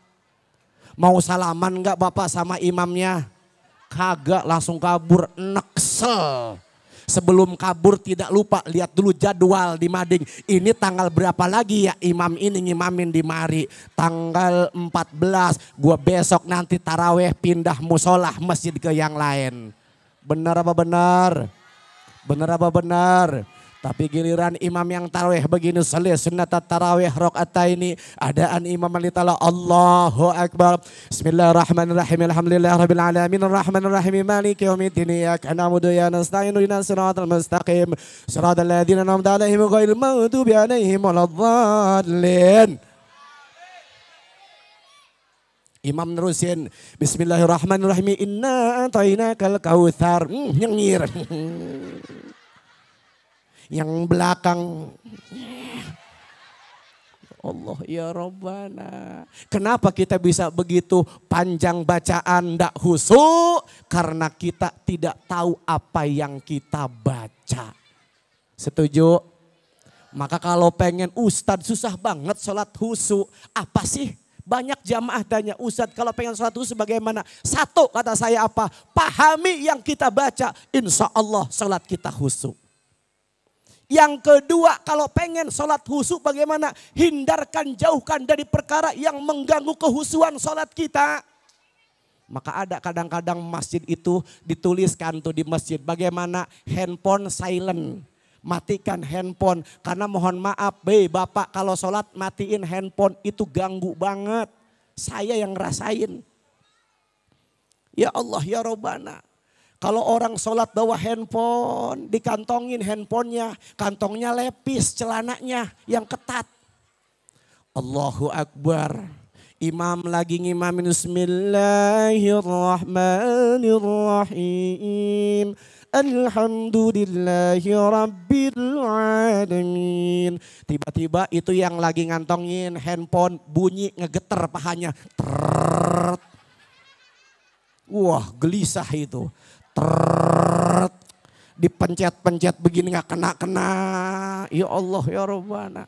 Mau salaman enggak bapak sama imamnya? Kagak, langsung kabur, neksel. Sebelum kabur tidak lupa lihat dulu jadwal di mading. Ini tanggal berapa lagi ya imam ini ngimamin di mari. Tanggal 14, gua besok nanti taraweh pindah musolah masjid ke yang lain. Benar apa benar? Benar apa benar? Tapi giliran imam yang tarawih begini sholli sunnatat tarawih raka'ataini. Adaan imam litala Allahu Akbar. Bismillahirrahmanirrahim. Alhamdulillahirabbil alamin arrahmanir rahim maliki yaumiddin. Iyyaka na'budu wa iyyaka nasta'in ihdinas siratal mustaqim. Siratal ladzina an'amta 'alaihim ghairil maghdubi 'alaihim waladdallin. Imam nerusin Bismillahirrahmanirrahim. Inna a'tainakal kautsar. Nyengir. Yang belakang Allah ya Rabbana. Kenapa kita bisa begitu panjang bacaan ndak khusyuk? Karena kita tidak tahu apa yang kita baca. Setuju? Maka kalau pengen Ustadz susah banget sholat khusyuk. Apa sih? Banyak jamaah tanya, Ustadz kalau pengen sholat khusyuk bagaimana? Satu kata saya apa? Pahami yang kita baca. Insya Allah sholat kita khusyuk. Yang kedua, kalau pengen sholat khusyuk bagaimana? Hindarkan, jauhkan dari perkara yang mengganggu kehusuan sholat kita. Maka ada kadang-kadang masjid itu dituliskan tuh di masjid. Bagaimana handphone silent. Matikan handphone. Karena mohon maaf, bapak kalau sholat matiin handphone itu ganggu banget. Saya yang ngerasain. Ya Allah ya Robbana. Kalau orang sholat bawa handphone, dikantongin handphonenya, kantongnya lepis, celananya yang ketat. Allahu Akbar. Imam lagi ngimamin Bismillahirrahmanirrahim. Alhamdulillahi Rabbil Alamin. Tiba-tiba itu yang lagi ngantongin handphone bunyi ngegeter pahanya. Trrrt. Wah gelisah itu. Trrrt. Dipencet-pencet begini gak kena-kena. Ya Allah ya Rabbana.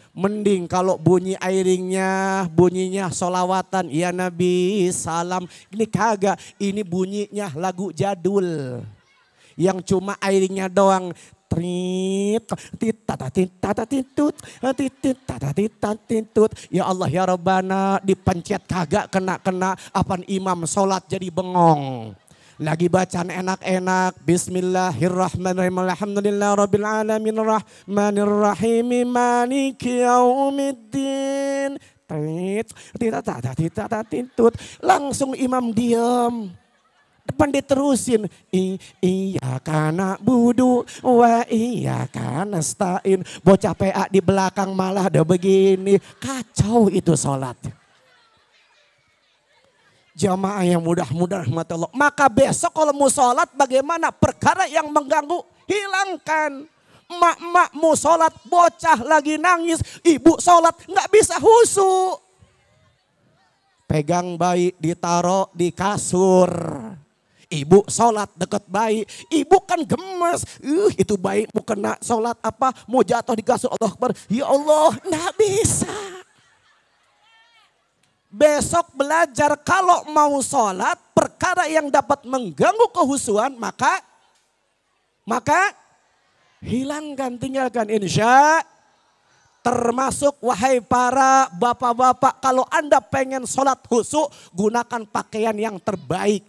Mending kalau bunyi airingnya, bunyinya solawatan. Ya Nabi salam. Ini kagak, ini bunyinya lagu jadul. Yang cuma airingnya doang. Ya Allah ya Rabbana, dipencet kagak kena-kena. Apaan imam sholat jadi bengong. Lagi bacaan enak-enak. Bismillahirrahmanirrahim. Alhamdulillah rabbil alamin rahmanirrahim maliki yaumiddin. Langsung imam diam. Depan diterusin. Iyyaka na'budu wa iyyaka nasta'in. Bocah PA di belakang malah ada begini. Kacau itu sholat. Jamaah yang mudah-mudahan rahmat Allah. Maka besok kalau mau sholat bagaimana? Perkara yang mengganggu hilangkan. Mak-mak mau sholat, bocah lagi nangis. Ibu sholat nggak bisa khusyuk. Pegang bayi ditaruh di kasur. Ibu sholat deket bayi. Ibu kan gemes. Itu bayi mau kena sholat apa? Mau jatuh di kasur. Allah Akbar. Ya Allah nggak bisa. Besok belajar kalau mau sholat perkara yang dapat mengganggu kehusuan maka hilangkan, tinggalkan. Insya termasuk wahai para bapak-bapak kalau Anda pengen sholat khusyuk gunakan pakaian yang terbaik.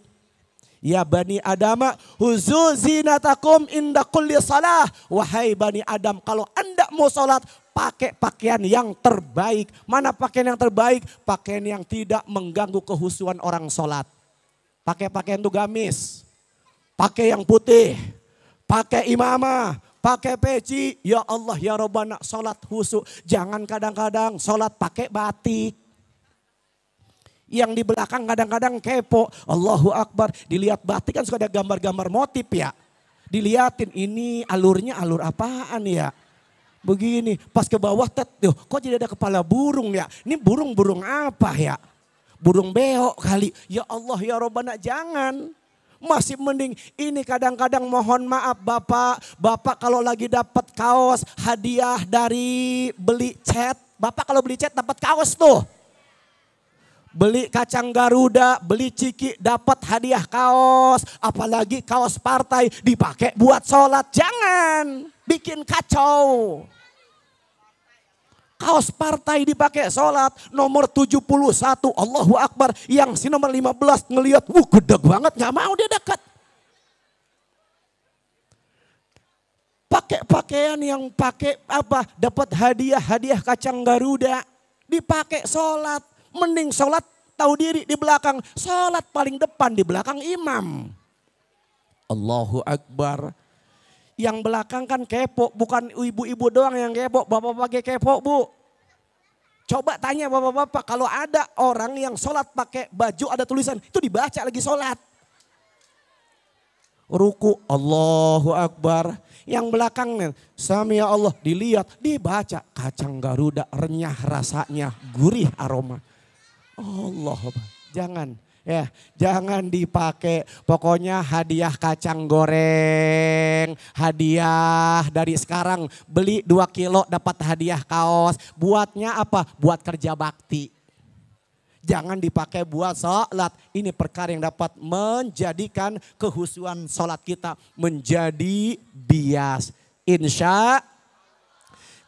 Ya Bani Adam, huzu zinatakum inda kulli salah. Wahai Bani Adam, kalau Anda mau sholat, pakai pakaian yang terbaik. Mana pakaian yang terbaik? Pakaian yang tidak mengganggu kehusuan orang sholat. Pakai pakaian itu gamis. Pakai yang putih. Pakai imamah. Pakai peci. Ya Allah ya Rabbana, sholat khusyuk. Jangan kadang-kadang sholat pakai batik. Yang di belakang kadang-kadang kepo. Allahu Akbar. Dilihat batik kan suka ada gambar-gambar motif ya. Dilihatin ini alurnya alur apaan ya. Begini pas ke bawah kok jadi ada kepala burung ya. Ini burung-burung apa ya. Burung beo kali. Ya Allah ya Rabbana jangan. Masih mending ini kadang-kadang mohon maaf Bapak kalau lagi dapat kaos hadiah dari beli cat. Bapak kalau beli cat dapat kaos tuh. Beli kacang Garuda, beli ciki dapat hadiah kaos. Apalagi kaos partai dipakai buat sholat. Jangan bikin kacau. Kaos partai dipakai sholat. Nomor 71 Allahu Akbar. Yang si nomor 15 ngelihat gede banget gak mau dia dekat. Pakai pakaian yang pakai apa? Dapat hadiah kacang Garuda. Dipakai sholat. Mending sholat tahu diri di belakang. Sholat paling depan di belakang imam. Allahu Akbar. Yang belakang kan kepo. Bukan ibu-ibu doang yang kepo. Bapak-bapak kepo bu. Coba tanya bapak-bapak. Kalau ada orang yang sholat pakai baju ada tulisan. Itu dibaca lagi sholat. Ruku Allahu Akbar. Yang belakang Sami ya Allah dilihat. Dibaca kacang Garuda renyah rasanya. Gurih aroma. Allah, jangan dipakai. Pokoknya hadiah kacang goreng, hadiah dari sekarang beli 2 kilo dapat hadiah kaos. Buatnya apa? Buat kerja bakti. Jangan dipakai buat sholat. Ini perkara yang dapat menjadikan kehusuan sholat kita menjadi bias. Insya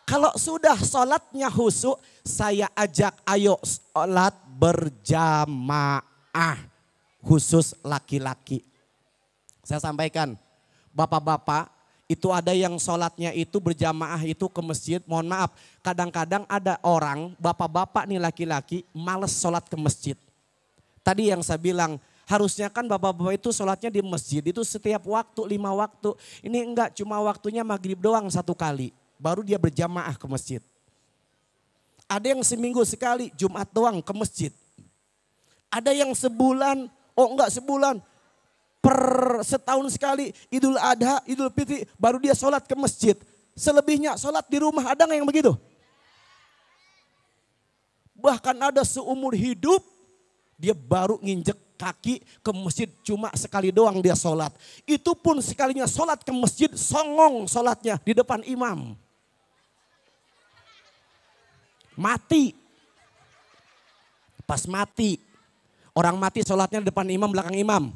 kalau sudah sholatnya khusyuk, saya ajak ayo sholat berjamaah. Khusus laki-laki. Saya sampaikan, bapak-bapak itu ada yang sholatnya itu berjamaah itu ke masjid. Mohon maaf, kadang-kadang ada orang, bapak-bapak nih laki-laki males sholat ke masjid. Tadi yang saya bilang, Harusnya kan bapak-bapak itu sholatnya di masjid itu setiap waktu, 5 waktu. Ini enggak, cuma waktunya maghrib doang 1 kali. Baru dia berjamaah ke masjid. Ada yang seminggu sekali, Jumat doang ke masjid. Ada yang sebulan, sebulan. Per setahun sekali, Idul Adha, Idul Fitri, baru dia sholat ke masjid. Selebihnya sholat di rumah, ada nggak yang begitu? Bahkan ada seumur hidup, dia baru nginjek kaki ke masjid cuma sekali doang dia sholat. Itu pun sekalinya sholat ke masjid, songong sholatnya di depan imam. Mati. Pas mati, orang mati sholatnya di depan imam, belakang imam.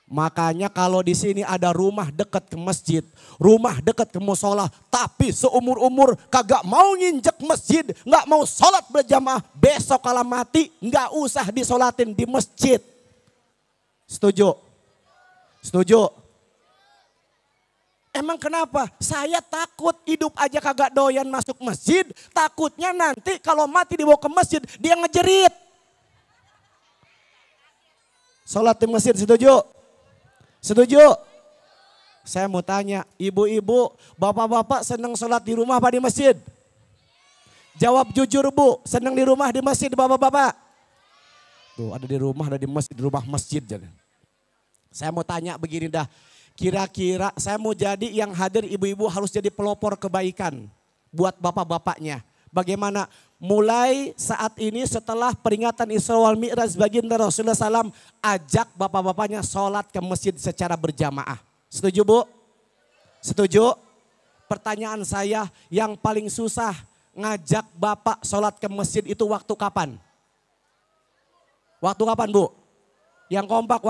Makanya kalau di sini ada rumah dekat ke masjid, rumah dekat ke musola, tapi seumur-umur kagak mau nginjek masjid, nggak mau sholat berjamaah, besok kalau mati nggak usah disolatin di masjid. Setuju? Setuju? Emang kenapa? Saya takut hidup aja kagak doyan masuk masjid, takutnya nanti kalau mati dibawa ke masjid dia ngejerit. Sholat di masjid, setuju? Setuju? Saya mau tanya, ibu-ibu, bapak-bapak senang sholat di rumah apa di masjid? Jawab jujur Bu, senang di rumah di masjid bapak-bapak? Tuh ada di rumah, ada di rumah masjid. Saya mau tanya begini dah, kira-kira saya mau jadi yang hadir ibu-ibu harus jadi pelopor kebaikan buat bapak-bapaknya. Bagaimana? Mulai saat ini setelah peringatan Isra wal Mi'raj baginda Rasulullah SAW, ajak bapak-bapaknya sholat ke masjid secara berjamaah. Setuju Bu? Setuju? Pertanyaan saya, yang paling susah ngajak bapak sholat ke masjid itu waktu kapan? Waktu kapan Bu? Yang kompak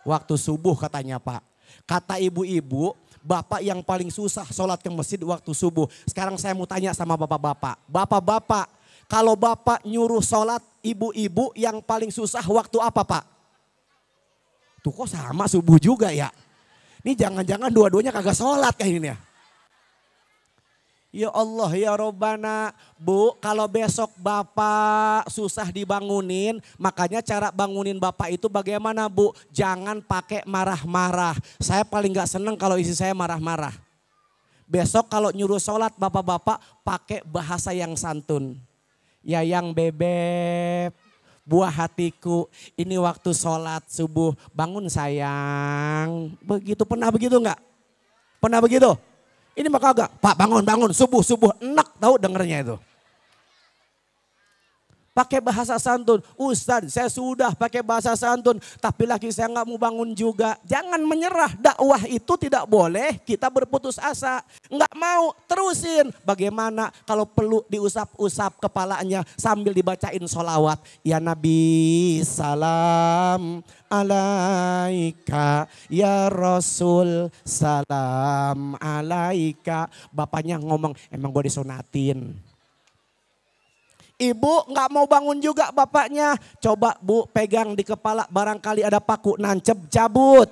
waktu subuh katanya Pak. Kata ibu-ibu, bapak yang paling susah sholat ke masjid waktu subuh. Sekarang saya mau tanya sama bapak-bapak. Bapak-bapak, kalau bapak nyuruh sholat ibu-ibu yang paling susah waktu apa Pak? Tuh kok sama subuh juga ya? Ini jangan-jangan dua-duanya kagak sholat kayak ini ya. Ya Allah ya Robbana, Bu, kalau besok bapak susah dibangunin, makanya cara bangunin bapak itu bagaimana Bu? Jangan pakai marah-marah. Saya paling gak seneng kalau istri saya marah-marah. Besok kalau nyuruh sholat bapak-bapak pakai bahasa yang santun. Yayang bebek, buah hatiku, ini waktu sholat subuh, bangun sayang. Begitu, pernah begitu enggak? Pernah begitu? Ini mah kagak, Pak bangun, subuh, enak tahu dengernya itu. Pakai bahasa santun, Ustaz saya sudah pakai bahasa santun, tapi laki saya nggak mau bangun juga. Jangan menyerah, dakwah itu tidak boleh kita berputus asa. Nggak mau, terusin. Bagaimana kalau perlu diusap-usap kepalanya sambil dibacain sholawat. Ya Nabi salam alaika, ya Rasul salam alaika. Bapaknya ngomong, emang gue disonatin. Ibu nggak mau bangun juga bapaknya. Coba Bu pegang di kepala, barangkali ada paku nancep, cabut.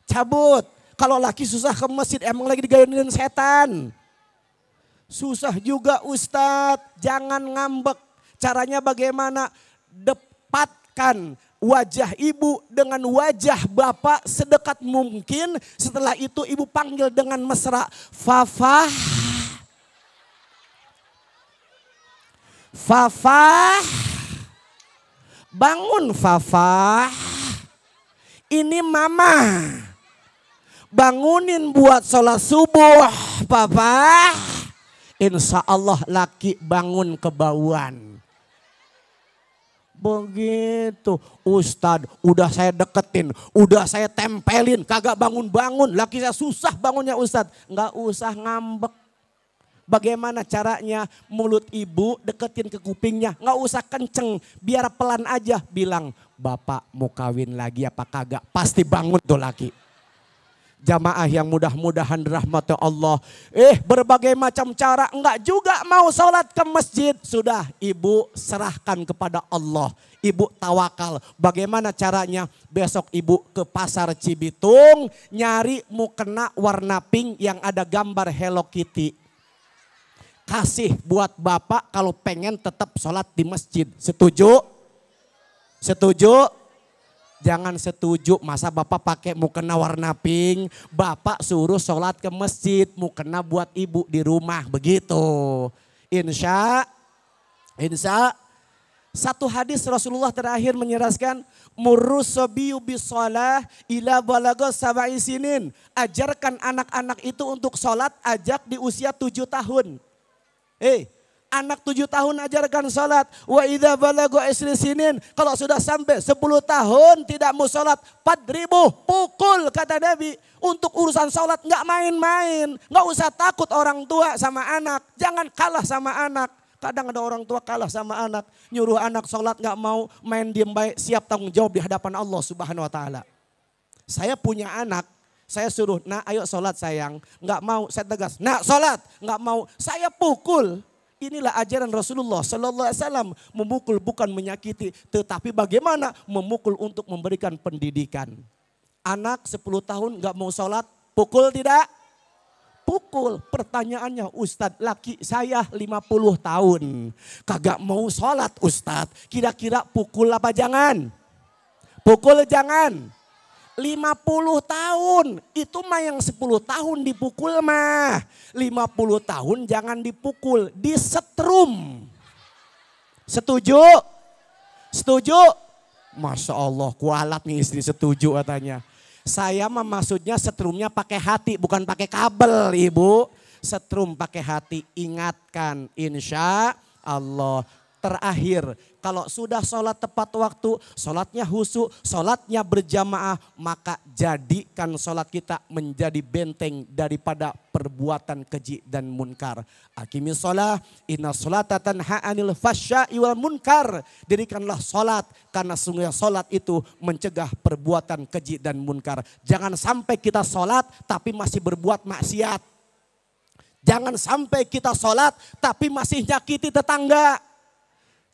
Cabut. Kalau laki susah ke masjid emang lagi digayunin setan. Susah juga Ustadz, jangan ngambek. Caranya bagaimana? Depatkan wajah ibu dengan wajah bapak sedekat mungkin. Setelah itu ibu panggil dengan mesra, Fafah. Fafah, bangun Fafah, ini mama, bangunin buat sholat subuh Papa. Insya Allah laki bangun kebauan. Begitu Ustadz, udah saya deketin, udah saya tempelin, kagak bangun-bangun. Laki saya susah bangunnya Ustadz, nggak usah ngambek. Bagaimana caranya? Mulut ibu deketin ke kupingnya, nggak usah kenceng, biar pelan aja. Bilang, bapak mau kawin lagi apa kagak? Pasti bangun tuh laki. Jamaah yang mudah-mudahan rahmat Allah. Berbagai macam cara, enggak juga mau sholat ke masjid. Sudah ibu serahkan kepada Allah. Ibu tawakal. Bagaimana caranya? Besok ibu ke pasar Cibitung, nyari mukena warna pink yang ada gambar Hello Kitty. kasih buat bapak kalau pengen tetap sholat di masjid. Setuju? Setuju? Jangan setuju, masa bapak pakai mukena warna pink, bapak suruh sholat ke masjid, mukena buat ibu di rumah, begitu. Insya satu hadis Rasulullah terakhir menyeraskan, murrus sabiyu bisalah ila balagha sab'i sinin. Ajarkan anak-anak itu untuk sholat, ajak di usia 7 tahun. Anak 7 tahun ajarkan sholat. Wa idza balagha isri sinin. Kalau sudah sampai 10 tahun tidak mau sholat, fadribuh, pukul kata Nabi. Untuk urusan sholat nggak main-main. Nggak usah takut orang tua sama anak. Jangan kalah sama anak. Kadang ada orang tua kalah sama anak. Nyuruh anak sholat nggak mau, main diem baik, siap tanggung jawab di hadapan Allah Subhanahu wa ta'ala. Saya punya anak. Saya suruh, nak ayo sholat sayang. Nggak mau, saya tegas. Nak sholat, nggak mau. Saya pukul. Inilah ajaran Rasulullah Sallallahu Alaihi Wasallam. Memukul bukan menyakiti, tetapi bagaimana memukul untuk memberikan pendidikan. Anak 10 tahun nggak mau sholat, pukul tidak? Pukul. Pertanyaannya, Ustadz, laki saya 50 tahun. Kagak mau sholat Ustadz. Kira-kira pukul apa jangan? Pukul jangan. 50 tahun, itu mah yang 10 tahun dipukul mah. 50 tahun jangan dipukul, disetrum. Setuju? Setuju? Masya Allah, kualat nih istri setuju katanya. Saya mah maksudnya setrumnya pakai hati, bukan pakai kabel ibu. Setrum pakai hati, ingatkan insya Allah. Terakhir, kalau sudah sholat tepat waktu, sholatnya khusyuk, sholatnya berjamaah, maka jadikan sholat kita menjadi benteng daripada perbuatan keji dan munkar. Aqimis sholah, inna sholata tanha anil fasya'i wal munkar. Dirikanlah sholat, karena sungguh sholat itu mencegah perbuatan keji dan munkar. Jangan sampai kita sholat tapi masih berbuat maksiat. Jangan sampai kita sholat tapi masih nyakiti tetangga.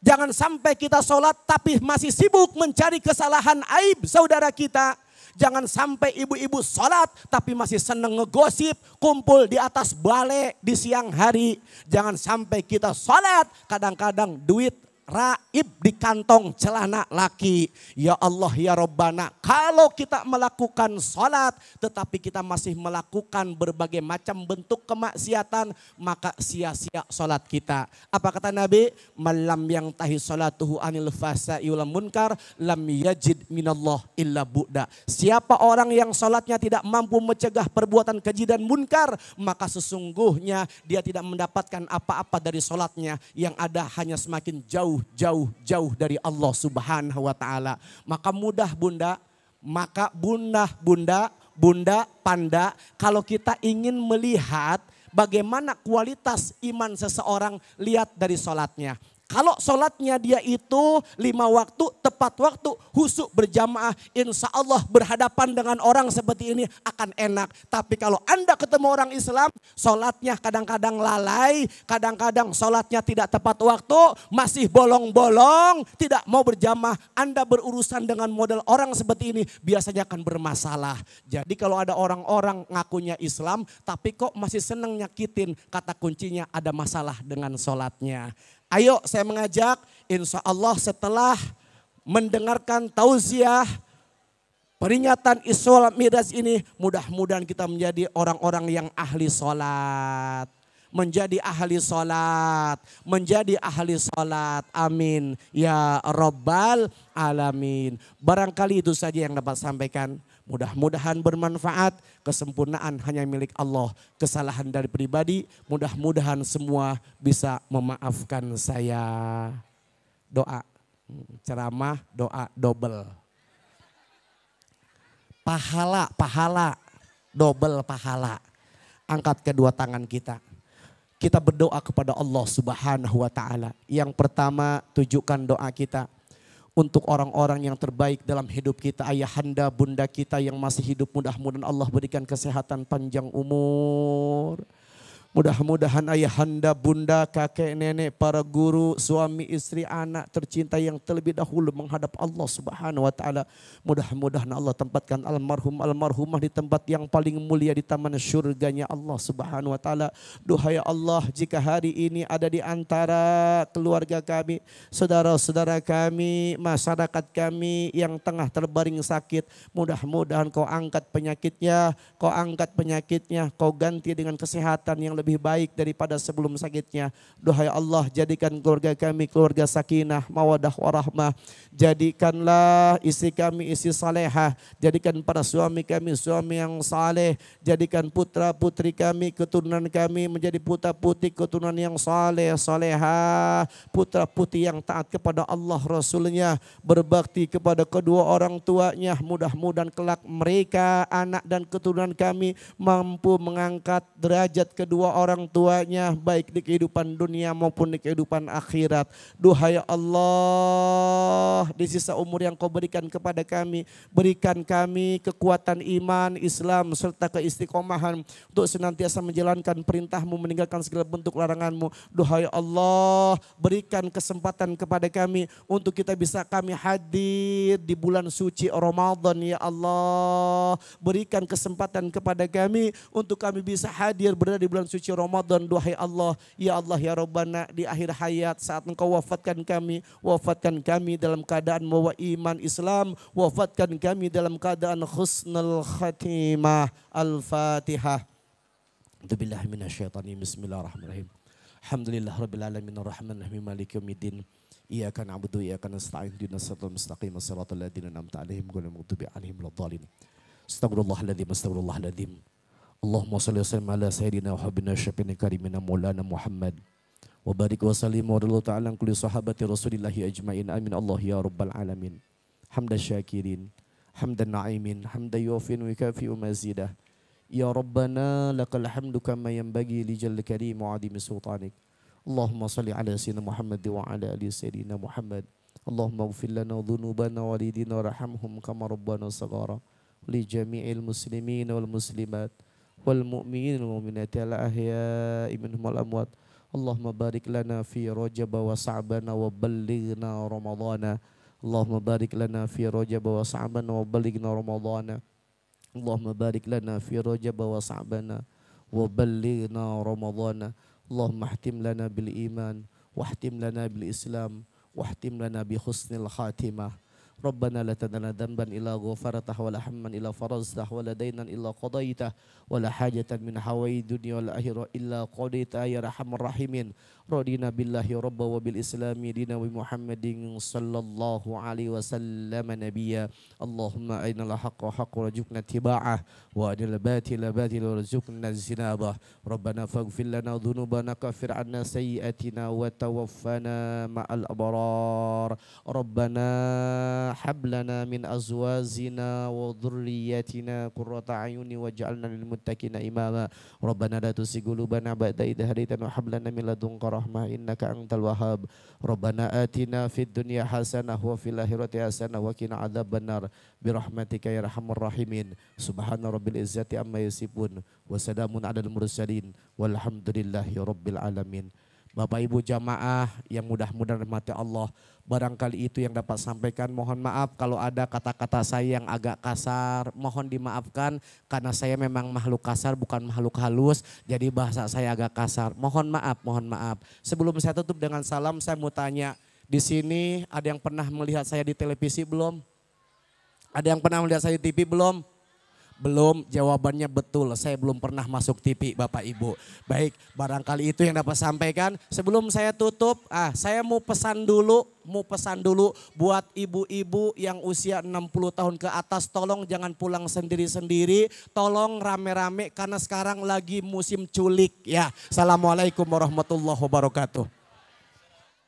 Jangan sampai kita sholat tapi masih sibuk mencari kesalahan aib saudara kita. Jangan sampai ibu-ibu sholat tapi masih seneng ngegosip, kumpul di atas bale di siang hari. Jangan sampai kita sholat kadang-kadang duit raib di kantong celana laki. Ya Allah ya Rabbana, kalau kita melakukan sholat tetapi kita masih melakukan berbagai macam bentuk kemaksiatan, maka sia-sia sholat kita. Apa kata Nabi? Malam yang tahi sholatuhu anil fasa'i wal munkar lam yajid minallah illa bu'da. Siapa orang yang sholatnya tidak mampu mencegah perbuatan keji dan munkar, maka sesungguhnya dia tidak mendapatkan apa-apa dari sholatnya. Yang ada hanya semakin jauh dari Allah Subhanahu wa ta'ala. Maka bunda panda, kalau kita ingin melihat bagaimana kualitas iman seseorang, lihat dari sholatnya. Kalau sholatnya dia itu 5 waktu, tepat waktu, khusyuk berjamaah, insya Allah berhadapan dengan orang seperti ini akan enak. Tapi kalau Anda ketemu orang Islam, sholatnya kadang-kadang lalai, kadang-kadang sholatnya tidak tepat waktu, masih bolong-bolong, tidak mau berjamaah, Anda berurusan dengan model orang seperti ini, biasanya akan bermasalah. Jadi kalau ada orang-orang ngakunya Islam, tapi kok masih senang nyakitin, kata kuncinya ada masalah dengan sholatnya. Ayo saya mengajak, insya Allah setelah mendengarkan tausiah peringatan Isra Mi'raj ini, mudah-mudahan kita menjadi orang-orang yang ahli sholat. Menjadi ahli sholat, menjadi ahli sholat. Amin. Ya Rabbal Alamin. Barangkali itu saja yang dapat sampaikan. Mudah-mudahan bermanfaat. Kesempurnaan hanya milik Allah. Kesalahan dari pribadi, mudah-mudahan semua bisa memaafkan saya. Doa, ceramah, doa double. Pahala, double pahala. Angkat kedua tangan kita. Kita berdoa kepada Allah Subhanahu wa ta'ala. Yang pertama, tujukan doa kita untuk orang-orang yang terbaik dalam hidup kita, ayahanda, bunda kita yang masih hidup, mudah-mudahan Allah berikan kesehatan panjang umur. Mudah-mudahan ayahanda, bunda, kakek, nenek, para guru, suami, istri, anak tercinta yang terlebih dahulu menghadap Allah Subhanahu wa taala. Mudah-mudahan Allah tempatkan almarhum almarhumah di tempat yang paling mulia di taman surganya Allah Subhanahu wa taala. Duhai Allah, jika hari ini ada di antara keluarga kami, saudara-saudara kami, masyarakat kami yang tengah terbaring sakit, mudah-mudahan Kau angkat penyakitnya, Kau ganti dengan kesehatan yang lebih baik daripada sebelum sakitnya. Duhai Allah, jadikan keluarga kami keluarga sakinah, mawadah, warahmah. Jadikanlah istri kami istri salehah, jadikan para suami kami suami yang saleh, jadikan putra putri kami, keturunan kami menjadi putra putri keturunan yang saleh, salehah, putra putri yang taat kepada Allah Rasulnya, berbakti kepada kedua orang tuanya. Mudah-mudahan kelak mereka, anak dan keturunan kami mampu mengangkat derajat kedua orang tuanya baik di kehidupan dunia maupun di kehidupan akhirat. Duhai Allah, di sisa umur yang Kau berikan kepada kami, berikan kami kekuatan iman, Islam serta keistiqomahan untuk senantiasa menjalankan perintah-Mu, meninggalkan segala bentuk larangan-Mu. Duhai Allah, berikan kesempatan kepada kami untuk kita bisa kami hadir di bulan suci Ramadan ya Allah. Berikan kesempatan kepada kami untuk kami bisa hadir berada di bulan suci Ramadan. Duhai Allah, ya Allah ya Rabbana, di akhir hayat saat Engkau wafatkan kami dalam keadaan membawa iman Islam, wafatkan kami dalam keadaan husnul khatimah. Al-Fatihah. A'udzubillahi minasyaitonir rajim. Bismillahirrahmanirrahim. Alhamdulillah rabbil alamin arrahmanir rahim maliki yaumiddin. Iyyaka na'budu wa iyyaka nasta'in ihdinas siratal mustaqim siratal ladzina an'amta 'alaihim ghairil maghdubi 'alaihim waladdallin. Astaghfirullahaladzim. Allahumma shalli wa sallim ala sayyidina wa habibina syafi'ina karimina maulana Muhammad. Wa barik wa sallim wa radhiyallahu ta'ala an kulli sahabati Rasulillahi ajmain. Amin Allah ya rabbal alamin. Hamdan syakirin, hamdan na'imin, hamdan yuwafin wa yukafi'u mazidah. Ya Rabbana lakal hamdu kama yanbaghi li jalli karim wa 'azimi sultanik. Allahumma salli ala sayyidina Muhammad wa ala ali sayyidina Muhammad. Allahumma ighfir lana dhunubana walidina warhamhum kama rabbana saghara. Li jami'il muslimin wal muslimat wal mu'minin wal mu'minat al ahya'i minhum wal amwat. Allahumma barik lana fi Rajab wa Sa'ban wa ballighna Ramadhana. Allahumma barik lana fi Rajab wa Sa'ban wa ballighna Ramadhana. Allahumma barik lana fi Rajab wa Sa'ban wa ballighna Ramadhana. Allahumma ihtim lana bil iman wahtim lana bil Islam wahtim lana bi husnil khatimah. Rabbana la tadana dhanban illa ghafartah wa la hamman illa faraztah wa la daynan illa qadaitah wa la hajatan min hawa'i dunya wal akhirah illa qadaitah ya arhamar rahimin. Radina billahi rabba wa bil islami dina wa Muhammadin sallallahu alaihi wasallam nabiyya. Allahumma arinal haqqa haqqan warzuqna ittiba'ah wa arinal batila batilan warzuqna ijtinabah. Rabbana faghfir lana dhunubana kaffir 'anna sayyi'atina wa tawaffana ma'al abrar. Rabbana hab lana min azwajina wa dhurriyyatina qurrata a'yuni waj'alna lil muttaqina imama. Rabbana la tuzigh qulubana ba'da idh hadaytana wa hab lana min ladunka rahmah innaka antal wahhab. Rabbana atina fid dunya hasanah wa fil akhirati hasanah wa qina adzabannar bi rahmatika ya arhamar rahimin. Subhana rabbil izzati amma yasifun wa salamun alal mursalin walhamdulillahi rabbil alamin. Bapak Ibu jamaah yang mudah-mudahan rahmati Allah, barangkali itu yang dapat sampaikan. Mohon maaf kalau ada kata-kata saya yang agak kasar, mohon dimaafkan karena saya memang makhluk kasar bukan makhluk halus, jadi bahasa saya agak kasar. Mohon maaf. Sebelum saya tutup dengan salam, saya mau tanya, di sini ada yang pernah melihat saya di televisi belum? Ada yang pernah melihat saya di TV belum? Belum, jawabannya betul, saya belum pernah masuk TV Bapak Ibu. Baik, barangkali itu yang dapat sampaikan. Sebelum saya tutup, saya mau pesan dulu buat ibu-ibu yang usia 60 tahun ke atas, tolong jangan pulang sendiri-sendiri, tolong rame-rame karena sekarang lagi musim culik ya. Assalamualaikum warahmatullahi wabarakatuh.